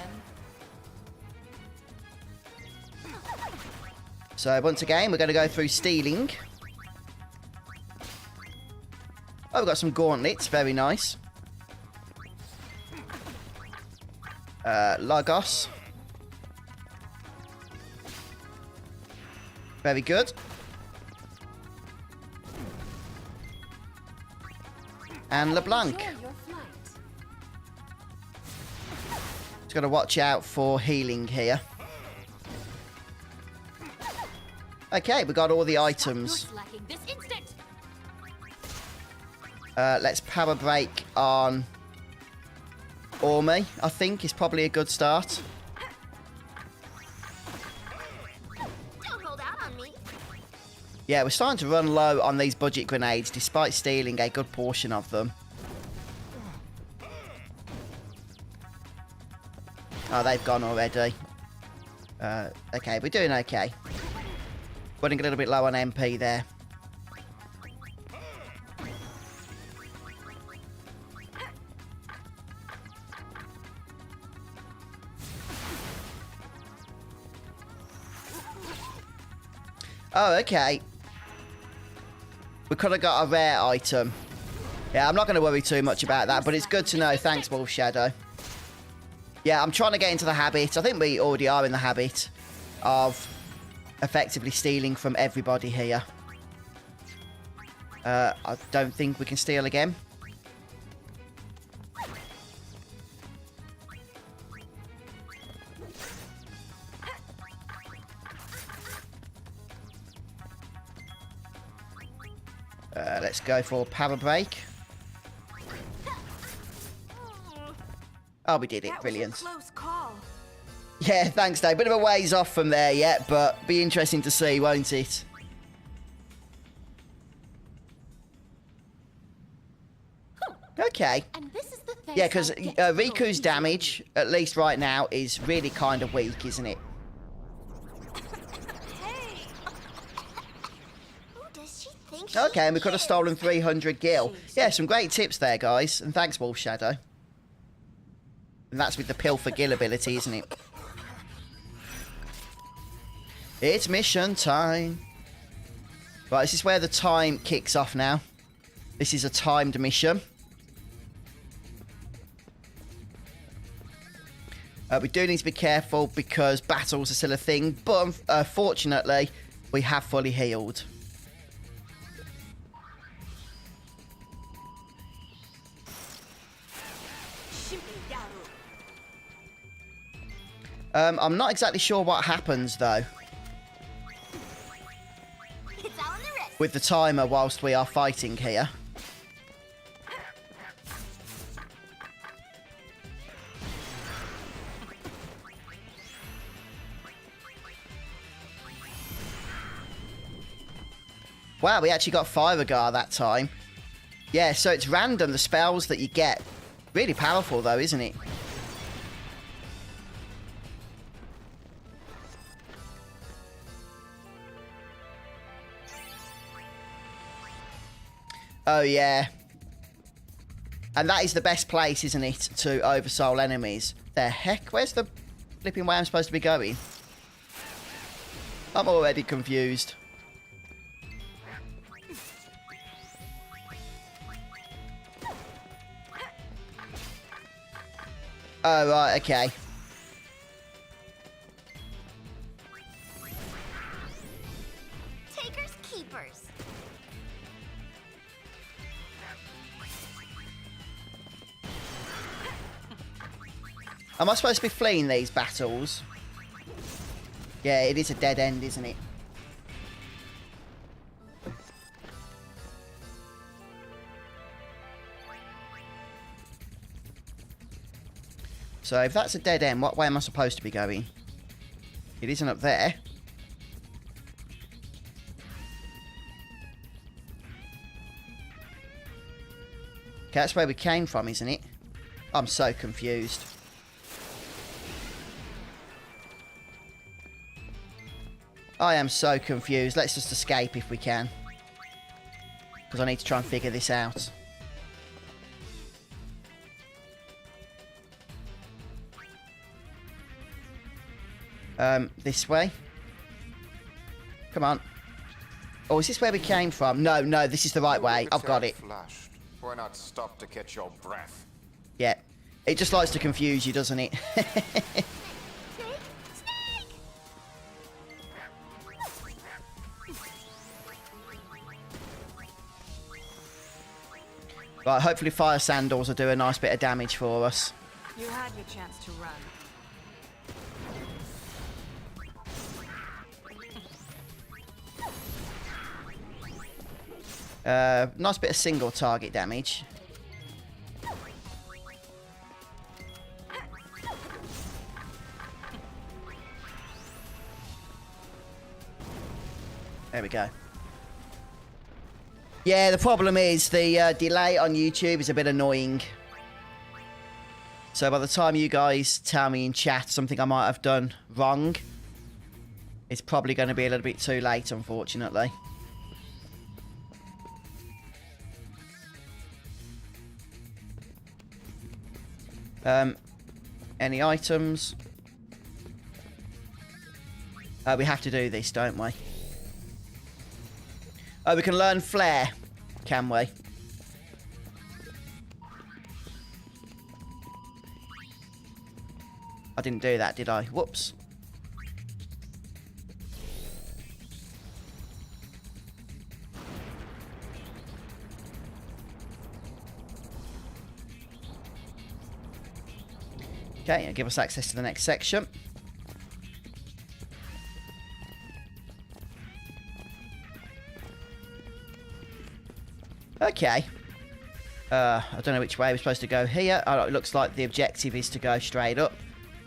So, once again, we're going to go through stealing. Oh, we've got some gauntlets. Very nice. Lagos. Very good. And LeBlanc. Just got to watch out for healing here. Okay, we got all the items. Let's power break on Orme, I think, is probably a good start. Don't hold out on me. Yeah, we're starting to run low on these budget grenades, despite stealing a good portion of them. Oh, they've gone already. Okay, we're doing okay. Running a little bit low on MP there. Oh, okay. We could have got a rare item. Yeah, I'm not going to worry too much about that, but it's good to know. Thanks, Wolf Shadow. Yeah, I'm trying to get into the habit. I think we already are in the habit of effectively stealing from everybody here. I don't think we can steal again. Let's go for power break. Oh, we did it. Brilliant. That was a close call. Yeah, thanks, Dave. Bit of a ways off from there yet, but be interesting to see, won't it? Okay. Yeah, because Riku's damage, at least right now, is really kind of weak, isn't it? Okay, and we could have stolen 300 gil. Yeah, some great tips there, guys. And thanks, Wolf Shadow. And that's with the pill for gil ability, isn't it? It's mission time. Right, this is where the time kicks off now. This is a timed mission. We do need to be careful because battles are still a thing, but fortunately, we have fully healed. I'm not exactly sure what happens, though, with the timer whilst we are fighting here. Wow, we actually got Firegar that time. Yeah, so it's random, the spells that you get. Really powerful, though, isn't it? Oh, yeah. And that is the best place, isn't it, to oversoul enemies. The heck? Where's the flipping way I'm supposed to be going? I'm already confused. Oh, right, okay. Takers, keepers. Am I supposed to be fleeing these battles? Yeah, it is a dead end, isn't it? So if that's a dead end, what way am I supposed to be going? It isn't up there. Okay, that's where we came from, isn't it? I'm so confused. I am so confused. Let's just escape if we can. Because I need to try and figure this out. This way. Come on. Oh, is this where we came from? No, no, this is the right way. I've got it. Flashed. Why not stop to catch your breath? Yeah. It just likes to confuse you, doesn't it? Right, hopefully fire sandals will do a nice bit of damage for us. You had your chance to run. Nice bit of single target damage. There we go. Yeah, the problem is the delay on YouTube is a bit annoying. So by the time you guys tell me in chat something I might have done wrong, it's probably going to be a little bit too late, unfortunately. Any items? We have to do this, don't we? Oh, we can learn flare, can we? I didn't do that, did I? Whoops. Okay, it'll give us access to the next section. Okay. I don't know which way we're supposed to go here. Oh, it looks like the objective is to go straight up.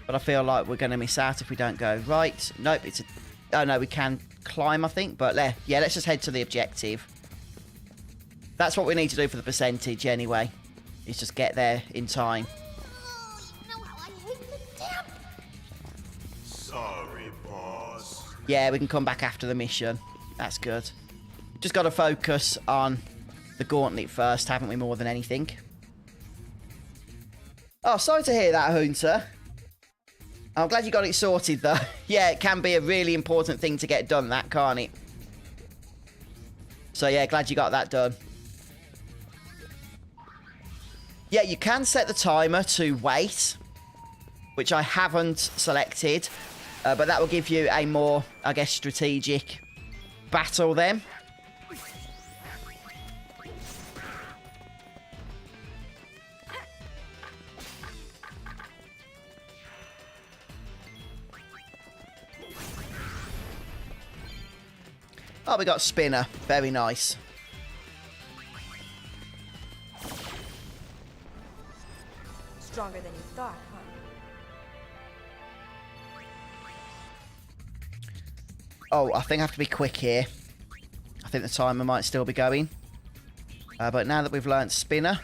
But I feel like we're going to miss out if we don't go right. Nope, it's a... Oh, no, we can climb, I think. But, yeah, let's just head to the objective. That's what we need to do for the percentage, anyway. Is just get there in time. Sorry, boss. Yeah, we can come back after the mission. That's good. Just got to focus on the gauntlet first, haven't we, more than anything? Oh, sorry to hear that, Hunter. I'm glad you got it sorted, though. Yeah, it can be a really important thing to get done, that, can't it? So, yeah, glad you got that done. Yeah, you can set the timer to wait. which I haven't selected. But that will give you a more, I guess, strategic battle then. Oh, we got Spinner. Very nice. Stronger than you thought, huh? Oh, I think I have to be quick here. I think the timer might still be going. But now that we've learnt Spinner,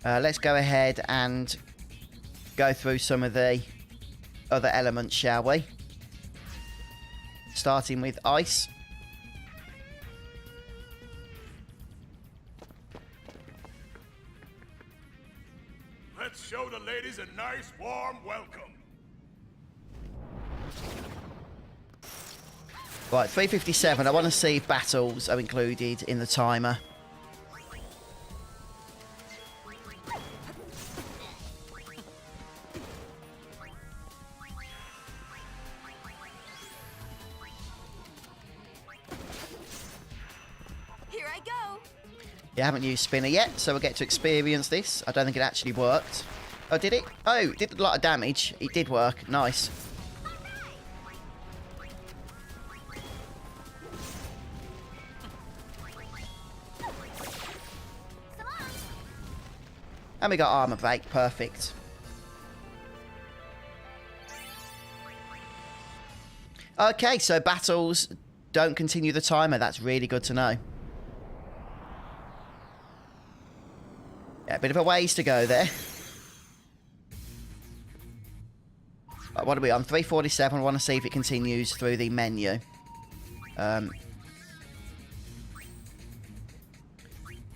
let's go ahead and go through some of the other elements, shall we? Starting with Ice. Let's show the ladies a nice, warm welcome. Right, 3:57. I want to see if battles are included in the timer. Here I go. You haven't used Spinner yet, so we'll get to experience this. I don't think it actually worked. Oh, did it? Oh, it did a lot of damage. It did work. Nice. And we got armor break. Perfect. Okay, so battles don't continue the timer. That's really good to know. Yeah, a bit of a ways to go there. What are we on? 3:47. I want to see if it continues through the menu.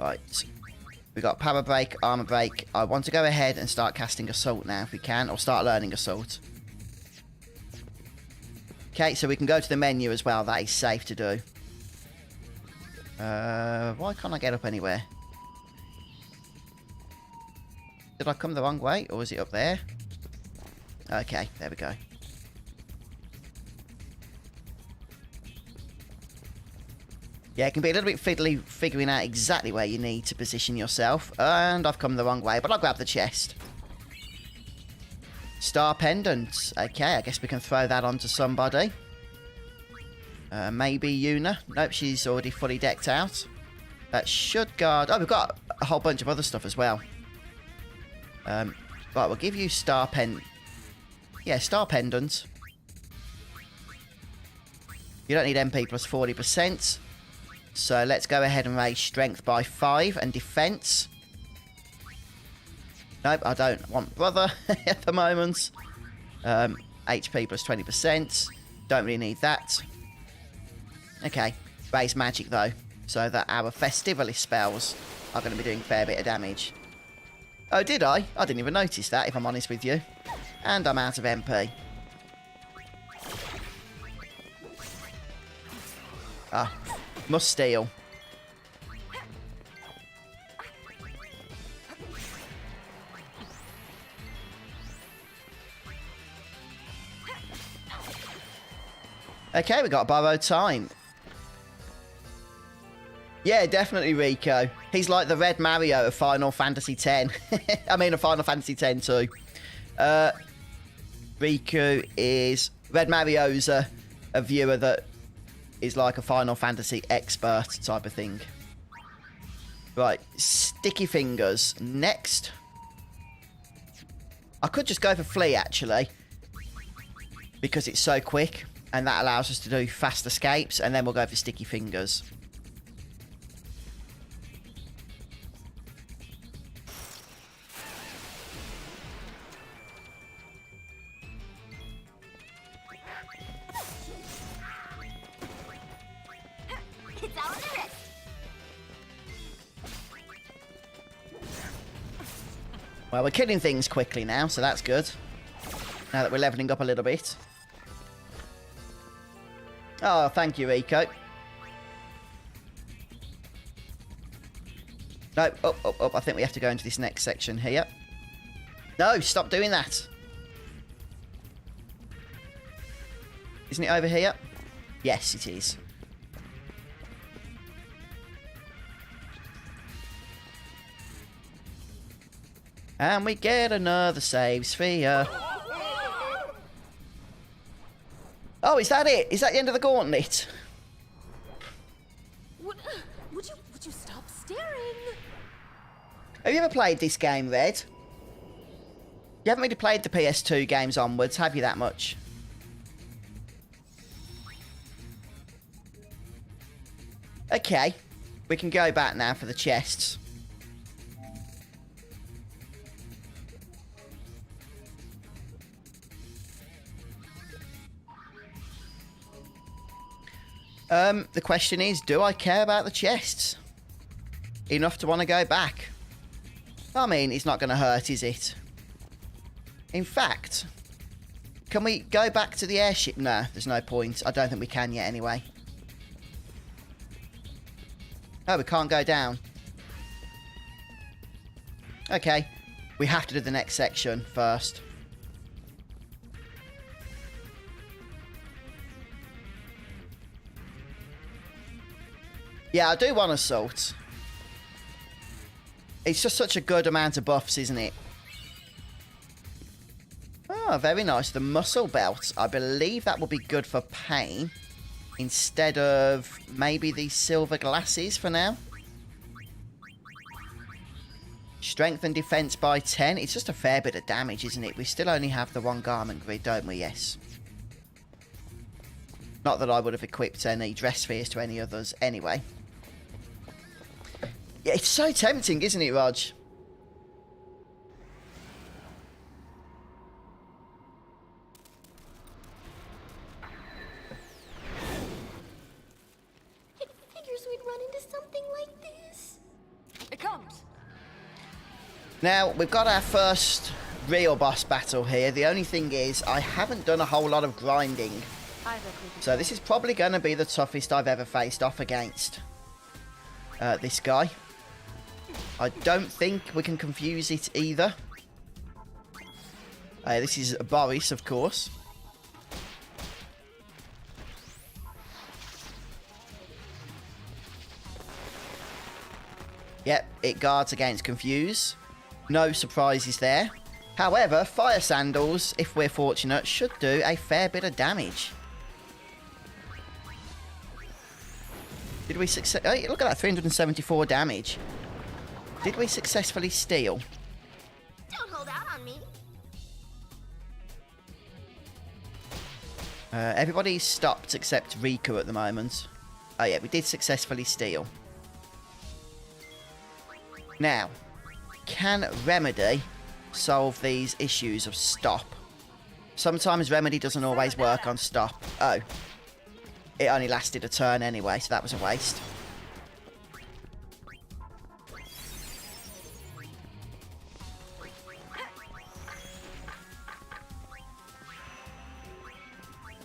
Right. We got power break, armor break. I want to go ahead and start casting Assault now if we can, or start learning Assault. Okay, so we can go to the menu as well. That is safe to do. Why can't I get up anywhere? Did I come the wrong way, or is it up there? Okay, there we go. Yeah, it can be a little bit fiddly figuring out exactly where you need to position yourself. And I've come the wrong way, but I'll grab the chest. Star Pendant. Okay, I guess we can throw that onto somebody. Maybe Yuna. Nope, she's already fully decked out. That should guard... Oh, we've got a whole bunch of other stuff as well. Right, we'll give you Star Pendant. Yeah, Star Pendant. You don't need MP plus 40%. So let's go ahead and raise Strength by 5 and Defense. Nope, I don't want Brother at the moment. HP plus 20%. Don't really need that. Okay, raise Magic though, so that our Festivalist spells are going to be doing a fair bit of damage. Oh, did I? I didn't even notice that, if I'm honest with you. And I'm out of MP. Ah, must steal. Okay, we got borrowed time. Yeah, definitely Rico. He's like the Red Mario of Final Fantasy X. I mean, of Final Fantasy X too. Riku is... Red Mario's a viewer that is like a Final Fantasy expert type of thing. Right, Sticky Fingers. Next. I could just go for Flea, actually. Because it's so quick. And that allows us to do fast escapes. And then we'll go for Sticky Fingers. Well, we're killing things quickly now, so that's good. Now that we're leveling up a little bit. Oh, thank you, Rico. No, up. I think we have to go into this next section here. No, stop doing that. Isn't it over here? Yes, it is. And we get another save sphere. Oh, is that it? Is that the end of the gauntlet? Would you stop staring? Have you ever played this game, Red? You haven't really played the PS2 games onwards, have you, that much? Okay. We can go back now for the chests. The question is, do I care about the chests enough to want to go back? I mean, it's not going to hurt, is it? In fact, can we go back to the airship? No, there's no point. I don't think we can yet anyway. Oh, we can't go down. Okay, we have to do the next section first. Yeah, I do want assault. It's just such a good amount of buffs, isn't it? Oh, very nice. The muscle belt. I believe that will be good for pain. Instead of maybe the silver glasses for now. Strength and defense by 10. It's just a fair bit of damage, isn't it? We still only have the one garment grid, don't we? Yes. Not that I would have equipped any dress spheres to any others anyway. Yeah, it's so tempting, isn't it, Raj? Figures we'd run into something like this. It comes. Now, we've got our first real boss battle here. The only thing is, I haven't done a whole lot of grinding. So this is probably going to be the toughest I've ever faced off against this guy. I don't think we can confuse it either. This is Boris, of course. Yep, it guards against confuse. No surprises there. However, fire sandals, if we're fortunate, should do a fair bit of damage. Did we success? Oh, look at that, 374 damage. Did we successfully steal? Don't hold out on me. Everybody's stopped except Riku at the moment. Oh yeah, we did successfully steal. Now, can Remedy solve these issues of stop? Sometimes Remedy doesn't always work on stop. Oh. It only lasted a turn anyway, so that was a waste.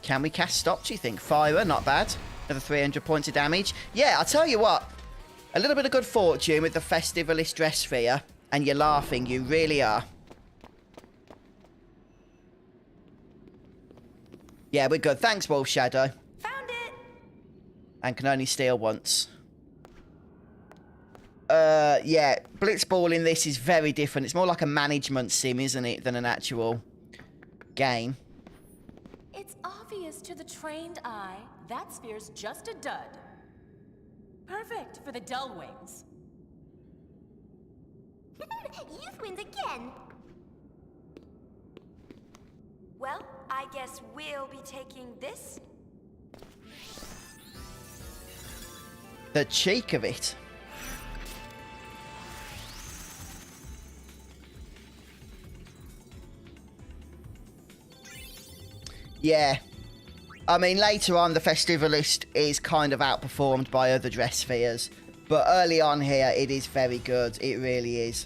Can we cast stop, do you think? Fire, not bad. Another 300 points of damage. Yeah, I'll tell you what. A little bit of good fortune with the Festivalist dress sphere, and you're laughing, you really are. Yeah, we're good. Thanks, Wolf Shadow. Found it! And can only steal once. Yeah, Blitzball in this is very different. It's more like a management sim, isn't it, than an actual game. It's obvious to the trained eye that sphere's just a dud. Perfect for the Gullwings. Youth wins again. Well, I guess we'll be taking this. The cheek of it. Yeah. I mean, later on, the Festivalist is kind of outperformed by other dress spheres. But early on here, it is very good. It really is.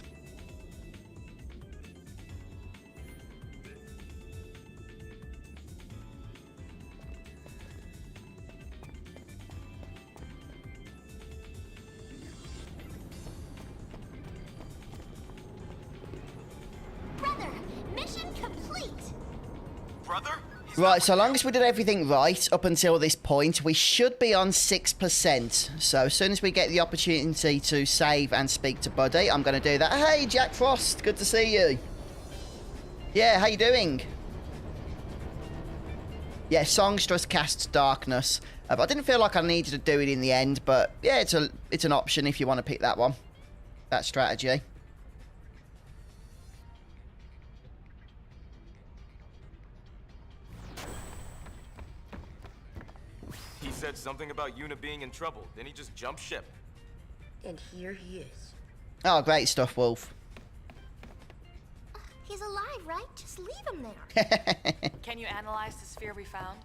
Brother, brother. He's Right, not so with long you. as we did everything right up until this point, we should be on 6%. So as soon as we get the opportunity to save and speak to Buddy, I'm going to do that. Hey, Jack Frost, good to see you. Yeah, how you doing? Yeah, Songstress casts Darkness. But I didn't feel like I needed to do it in the end, but yeah, it's an option if you want to pick that one. That strategy. He said something about Yuna being in trouble. Then he just jumped ship. And here he is. Oh, great stuff, Wolf. He's alive, right? Just leave him there. Can you analyze the sphere we found?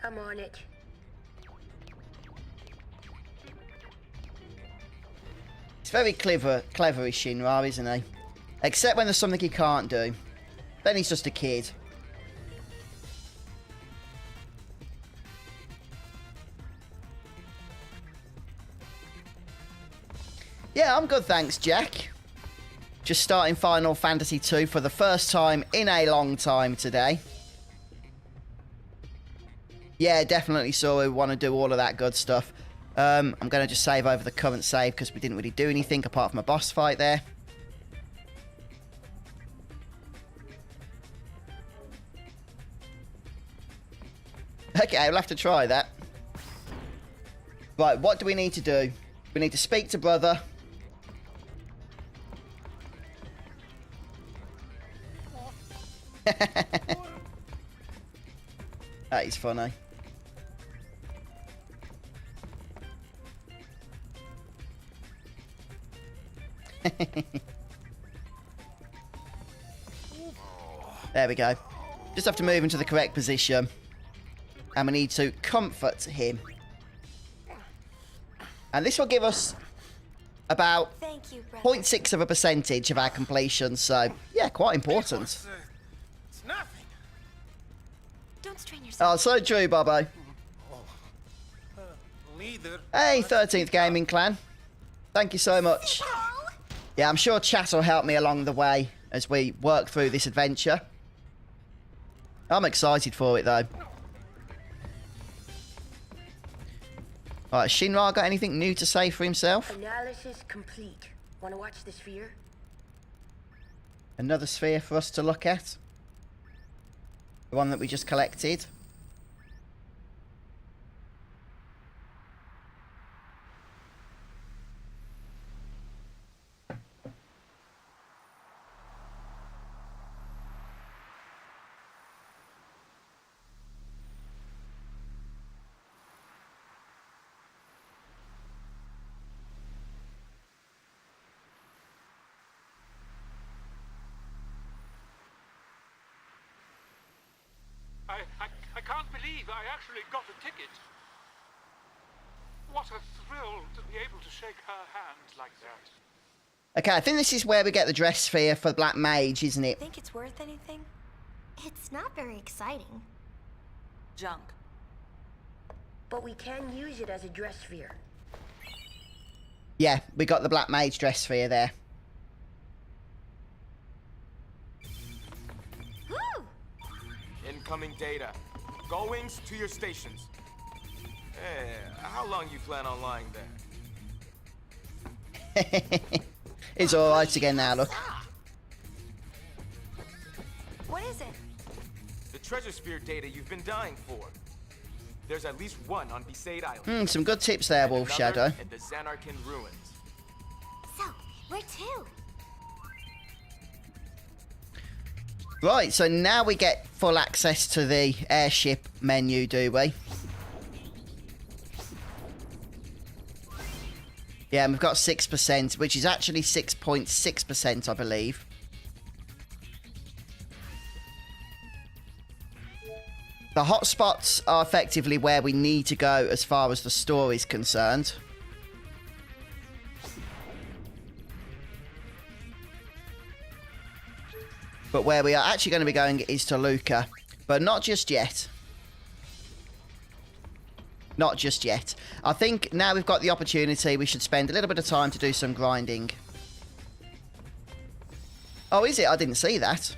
I'm on it. He's very clever is Shinra, isn't he? Except when there's something he can't do. Then he's just a kid. Yeah, I'm good, thanks, Jack. Just starting Final Fantasy 2 for the first time in a long time today. Yeah, definitely so. We want to do all of that good stuff. I'm going to just save over the current save because we didn't really do anything apart from a boss fight there. Okay, we'll have to try that. Right, what do we need to do? We need to speak to brother. That is funny. There we go. Just have to move into the correct position. And we need to comfort him. And this will give us about Thank you, brother. 0.6% of our completion. So, yeah, quite important. It's nothing. Don't strain yourself. Oh, so true, Bobo. Leader. Hey, 13th Gaming Clan. Thank you so much. Yeah, I'm sure chat will help me along the way as we work through this adventure. I'm excited for it, though. Alright, Shinra got anything new to say for himself? Analysis complete. Want to watch the sphere? Another sphere for us to look at? The one that we just collected? I can't believe I actually got a ticket. What a thrill to be able to shake her hand like that. Okay, I think this is where we get the dress sphere for Black Mage, isn't it? Think it's worth anything? It's not very exciting. Junk. But we can use it as a dress sphere. Yeah, we got the Black Mage dress sphere there. Woo! Incoming data. Gullwings to your stations. Hey, how long you plan on lying there? It's alright again now, look. What is it? The treasure sphere data you've been dying for. There's at least one on Besaid Island. Some good tips there, and Wolf another Shadow. in the Xanarkin ruins. So, where to? Right, so now we get full access to the airship menu, do we? Yeah, and we've got 6%, which is actually 6.6%, I believe. The hotspots are effectively where we need to go as far as the story is concerned. But where we are actually going to be going is to Luca. But not just yet. Not just yet. I think now we've got the opportunity, we should spend a little bit of time to do some grinding. Oh, is it? I didn't see that.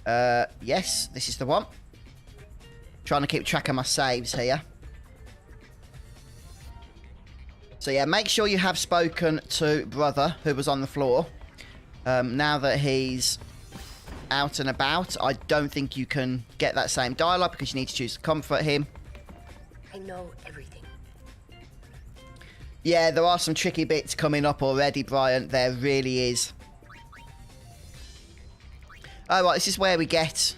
Yes, this is the one. Trying to keep track of my saves here. So yeah, make sure you have spoken to brother who was on the floor. Now that he's out and about, I don't think you can get that same dialogue because you need to choose to comfort him. I know everything. Yeah, there are some tricky bits coming up already, Brian. There really is. Oh, right, this is where we get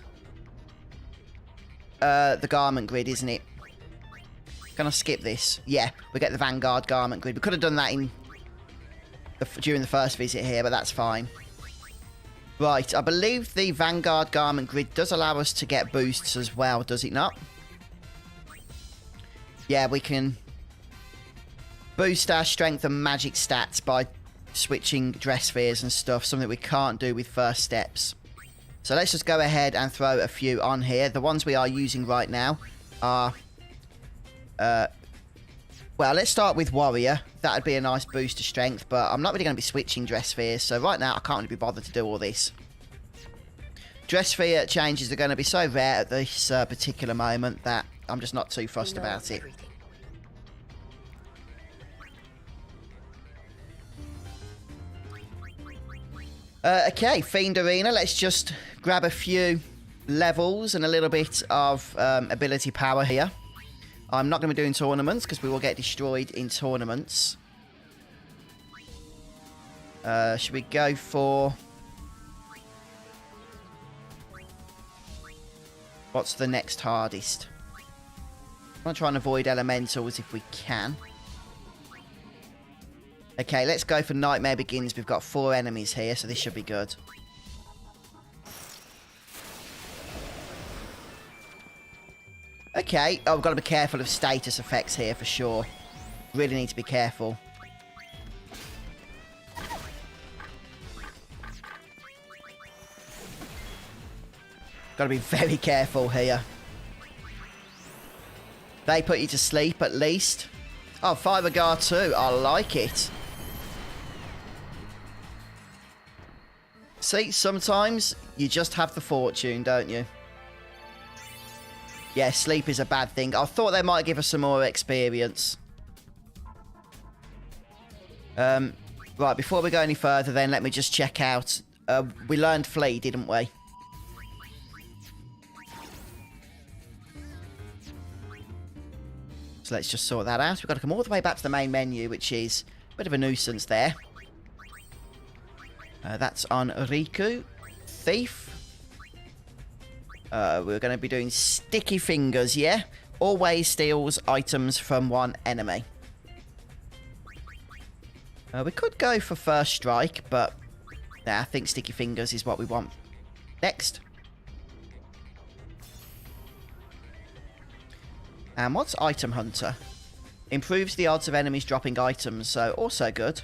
the garment grid, isn't it? Can I skip this? Yeah, we get the Vanguard garment grid. We could have done that during the first visit here, but that's fine. Right, I believe the Vanguard garment grid does allow us to get boosts as well, does it not? Yeah, we can boost our strength and magic stats by switching dress spheres and stuff, something we can't do with first steps. So let's just go ahead and throw a few on here. The ones we are using right now are... well, let's start with Warrior. That would be a nice boost to strength, but I'm not really going to be switching dress spheres, so right now I can't really be bothered to do all this. Dress sphere changes are going to be so rare at this particular moment that I'm just not too fussed about it. Okay, Fiend Arena. Let's just grab a few levels and a little bit of ability power here. I'm not going to be doing tournaments because we will get destroyed in tournaments. Should we go for... what's the next hardest? I'm going to try and avoid elementals if we can. Okay, let's go for Nightmare Begins. We've got 4 enemies here, so this should be good. Okay. Oh, we've got to be careful of status effects here for sure. Really need to be careful. Got to be very careful here. They put you to sleep at least. Oh, Fiber Guard 2. I like it. See, sometimes you just have the fortune, don't you? Yeah, sleep is a bad thing. I thought they might give us some more experience. Right, before we go any further then, let me just check out. We learned Flee, didn't we? So let's just sort that out. We've got to come all the way back to the main menu, which is a bit of a nuisance there. That's on Riku. Thief. We're going to be doing Sticky Fingers, yeah? Always steals items from one enemy. We could go for First Strike, but nah, I think Sticky Fingers is what we want next. And what's Item Hunter? Improves the odds of enemies dropping items, so also good.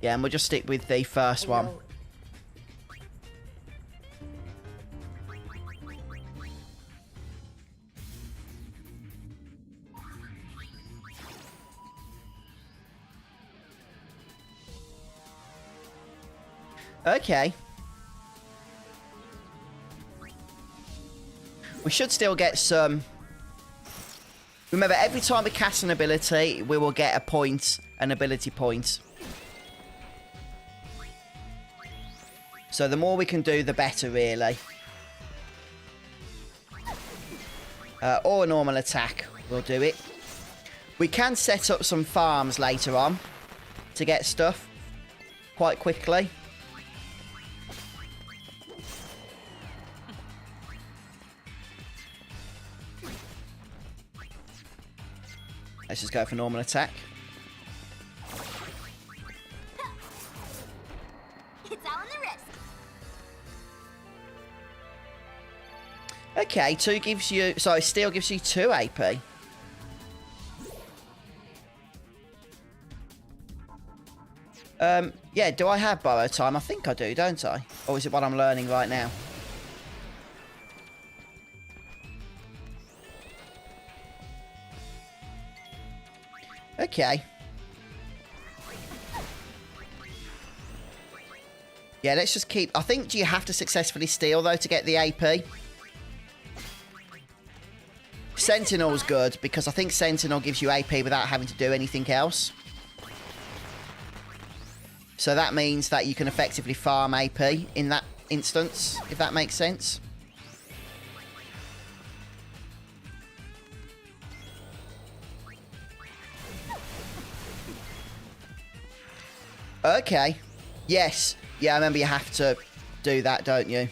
Yeah, and we'll just stick with the first one. Okay. We should still get some... Remember, every time we cast an ability, we will get a point, an ability point. So the more we can do, the better, really. Or a normal attack will do it. We can set up some farms later on to get stuff quite quickly. Let's just go for normal attack. It's all in the wrist. Okay, 2 gives you... Sorry, Steel gives you 2 AP. Yeah, do I have borrow time? I think I do, don't I? Or is it what I'm learning right now? Okay. Yeah, let's just keep... I think, do you have to successfully steal, though, to get the AP? Sentinel's good, because I think Sentinel gives you AP without having to do anything else. So that means that you can effectively farm AP in that instance, if that makes sense. Okay. Yes. Yeah, I remember you have to do that, don't you?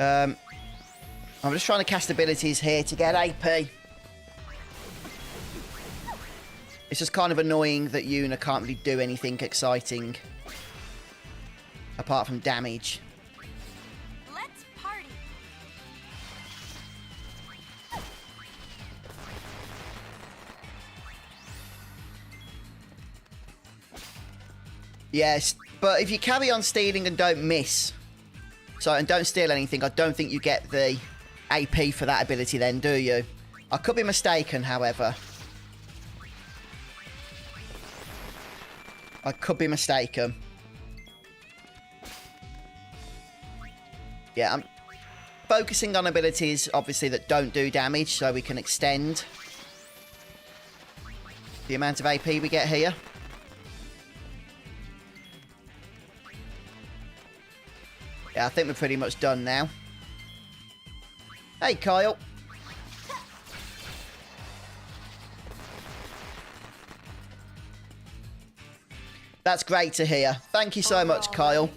I'm just trying to cast abilities here to get AP. It's just kind of annoying that Yuna can't really do anything exciting apart from damage. Let's party. Yes, but if you carry on stealing and don't miss, and don't steal anything, I don't think you get the AP for that ability then, do you? I could be mistaken, however. I could be mistaken. Yeah, I'm focusing on abilities, obviously, that don't do damage, so we can extend the amount of AP we get here. Yeah, I think we're pretty much done now. Hey, Kyle. That's great to hear. Thank you so much, Kyle.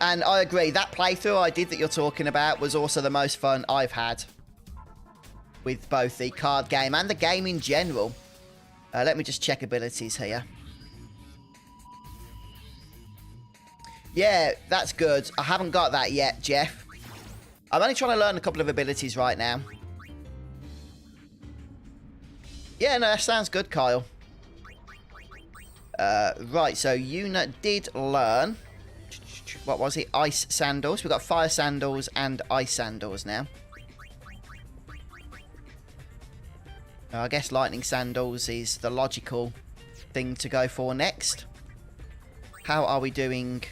And I agree, that playthrough I did that you're talking about was also the most fun I've had with both the card game and the game in general. Let me just check abilities here. Yeah, that's good. I haven't got that yet, Jeff. I'm only trying to learn a couple of abilities right now. Yeah, no, that sounds good, Kyle. Right, so Yuna did learn... What was it? Ice sandals. We've got fire sandals and ice sandals now. I guess lightning sandals is the logical thing to go for next. How are we doing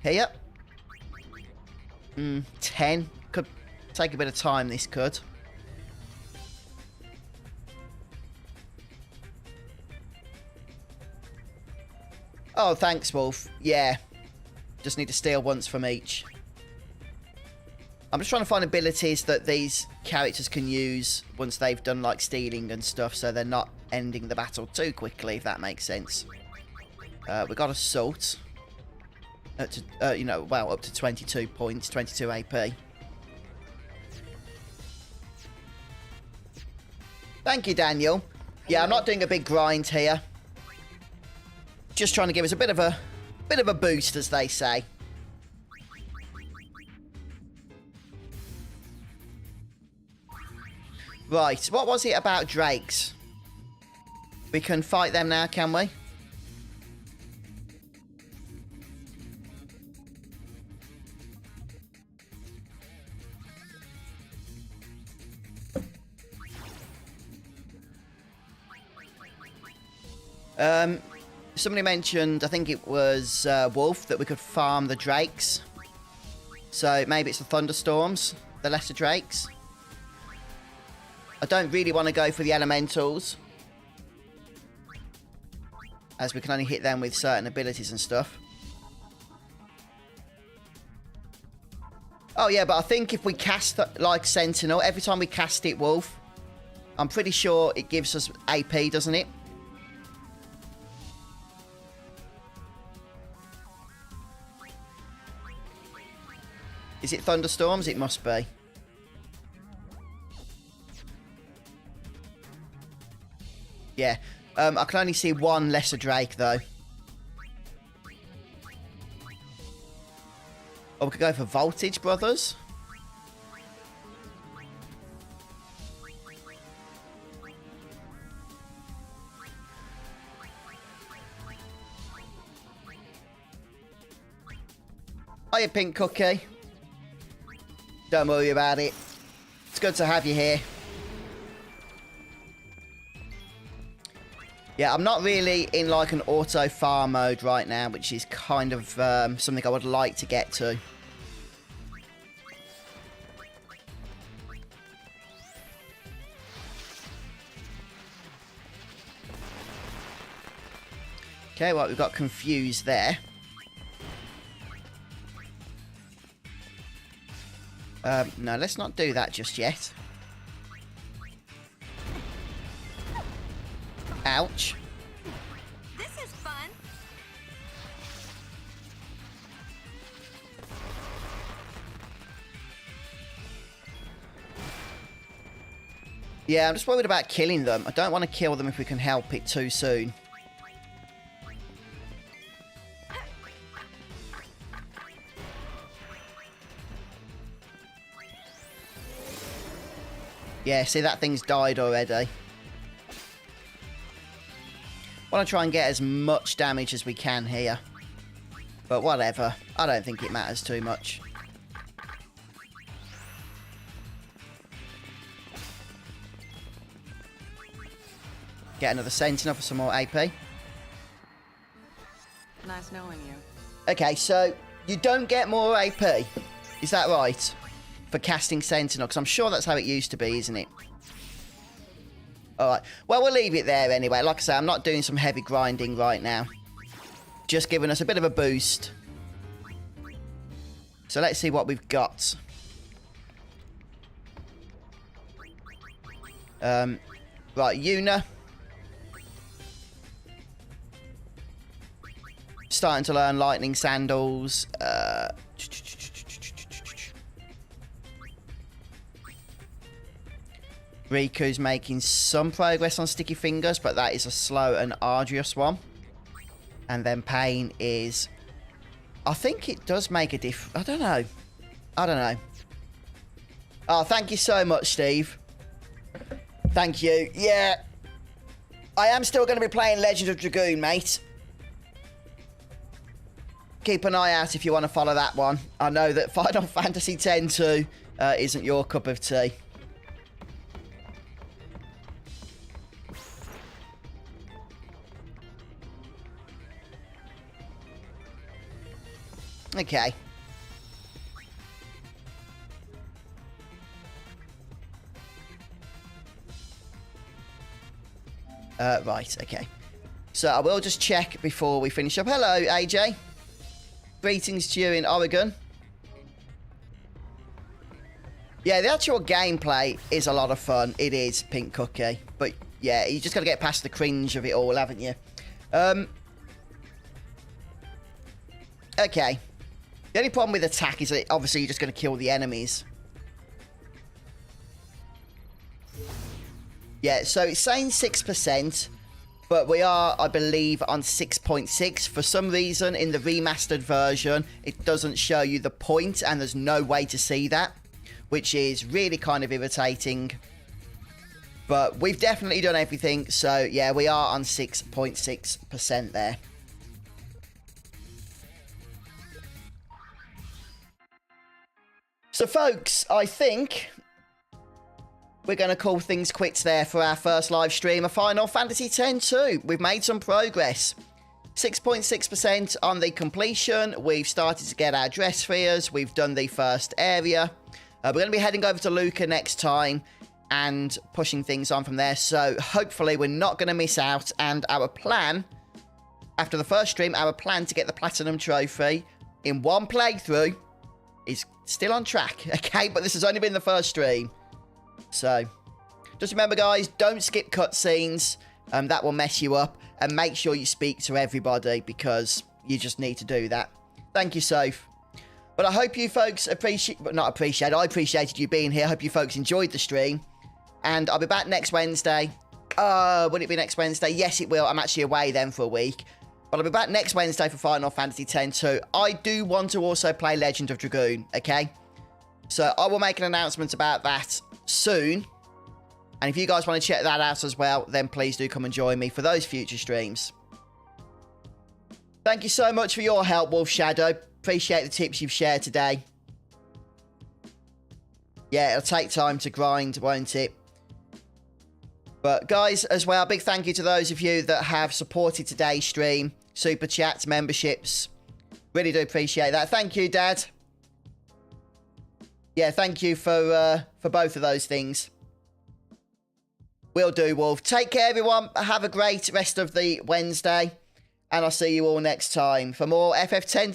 here? 10. Could take a bit of time, this could. Oh, thanks, Wolf. Yeah. Just need to steal once from each. I'm just trying to find abilities that these characters can use once they've done, like, stealing and stuff, so they're not ending the battle too quickly, if that makes sense. We got Assault. You know, well, up to 22 points, 22 AP. Thank you, Daniel. Yeah, I'm not doing a big grind here. Just trying to give us a bit of a boost, as they say. Right, what was it about drakes? We can fight them now, can we? Somebody mentioned, I think it was Wolf, that we could farm the drakes. So maybe it's the thunderstorms, the lesser drakes. I don't really want to go for the elementals, as we can only hit them with certain abilities and stuff. Oh yeah, but I think if we cast, like, Sentinel, every time we cast it, Wolf, I'm pretty sure it gives us AP, doesn't it? Is it thunderstorms? It must be. Yeah. I can only see one lesser drake, though. Oh, we could go for Voltage Brothers. Hiya, Pink Cookie. Don't worry about it. It's good to have you here. Yeah, I'm not really in like an auto far mode right now, which is kind of something I would like to get to. Okay, well, we've got confused there. No, let's not do that just yet. Ouch. This is fun. Yeah, I'm just worried about killing them. I don't want to kill them if we can help it too soon. Yeah, see, that thing's died already. Want to try and get as much damage as we can here. But whatever. I don't think it matters too much. Get another Sentinel for some more AP. Nice knowing you. Okay, so you don't get more AP. Is that right? For casting Sentinel, because I'm sure that's how it used to be, isn't it? Alright, well, we'll leave it there anyway. Like I say, I'm not doing some heavy grinding right now. Just giving us a bit of a boost. So let's see what we've got. Right, Yuna. Starting to learn lightning sandals. Riku's making some progress on sticky fingers, but that is a slow and arduous one. And then Pain is... I think it does make a difference. I don't know. I don't know. Oh, thank you so much, Steve. Thank you. Yeah. I am still going to be playing Legend of Dragoon, mate. Keep an eye out if you want to follow that one. I know that Final Fantasy X-2 isn't your cup of tea. Okay. Right, okay. So I will just check before we finish up. Hello, AJ. Greetings to you in Oregon. Yeah, the actual gameplay is a lot of fun. It is, Pink Cookie. But yeah, you just got to get past the cringe of it all, haven't you? Okay. The only problem with attack is that obviously you're just going to kill the enemies. Yeah, so it's saying 6%, but we are, I believe, on 6.6. For some reason, in the remastered version, it doesn't show you the point, and there's no way to see that, which is really kind of irritating. But we've definitely done everything, so yeah, we are on 6.6% there. So, folks, I think we're going to call things quits there for our first live stream of Final Fantasy X-2. We've made some progress. 6.6% on the completion. We've started to get our dress spheres. We've done the first area. We're going to be heading over to Luca next time and pushing things on from there. So, hopefully, we're not going to miss out. And our plan, after the first stream, our plan to get the Platinum Trophy in one playthrough is still on track, okay? But this has only been the first stream. So, just remember, guys, don't skip cutscenes. That will mess you up. And make sure you speak to everybody, because you just need to do that. Thank you, Soph. But I hope you folks I appreciated you being here. I hope you folks enjoyed the stream. And I'll be back next Wednesday. Will it be next Wednesday? Yes, it will. I'm actually away then for a week. But I'll be back next Wednesday for Final Fantasy X-2. I do want to also play Legend of Dragoon, okay? So I will make an announcement about that soon. And if you guys want to check that out as well, then please do come and join me for those future streams. Thank you so much for your help, Wolf Shadow. Appreciate the tips you've shared today. Yeah, it'll take time to grind, won't it? But guys, as well, big thank you to those of you that have supported today's stream. Super chats, memberships. Really do appreciate that. Thank you, Dad. Yeah, thank you for both of those things. Will do, Wolf. Take care, everyone. Have a great rest of the Wednesday. And I'll see you all next time for more FF10 2.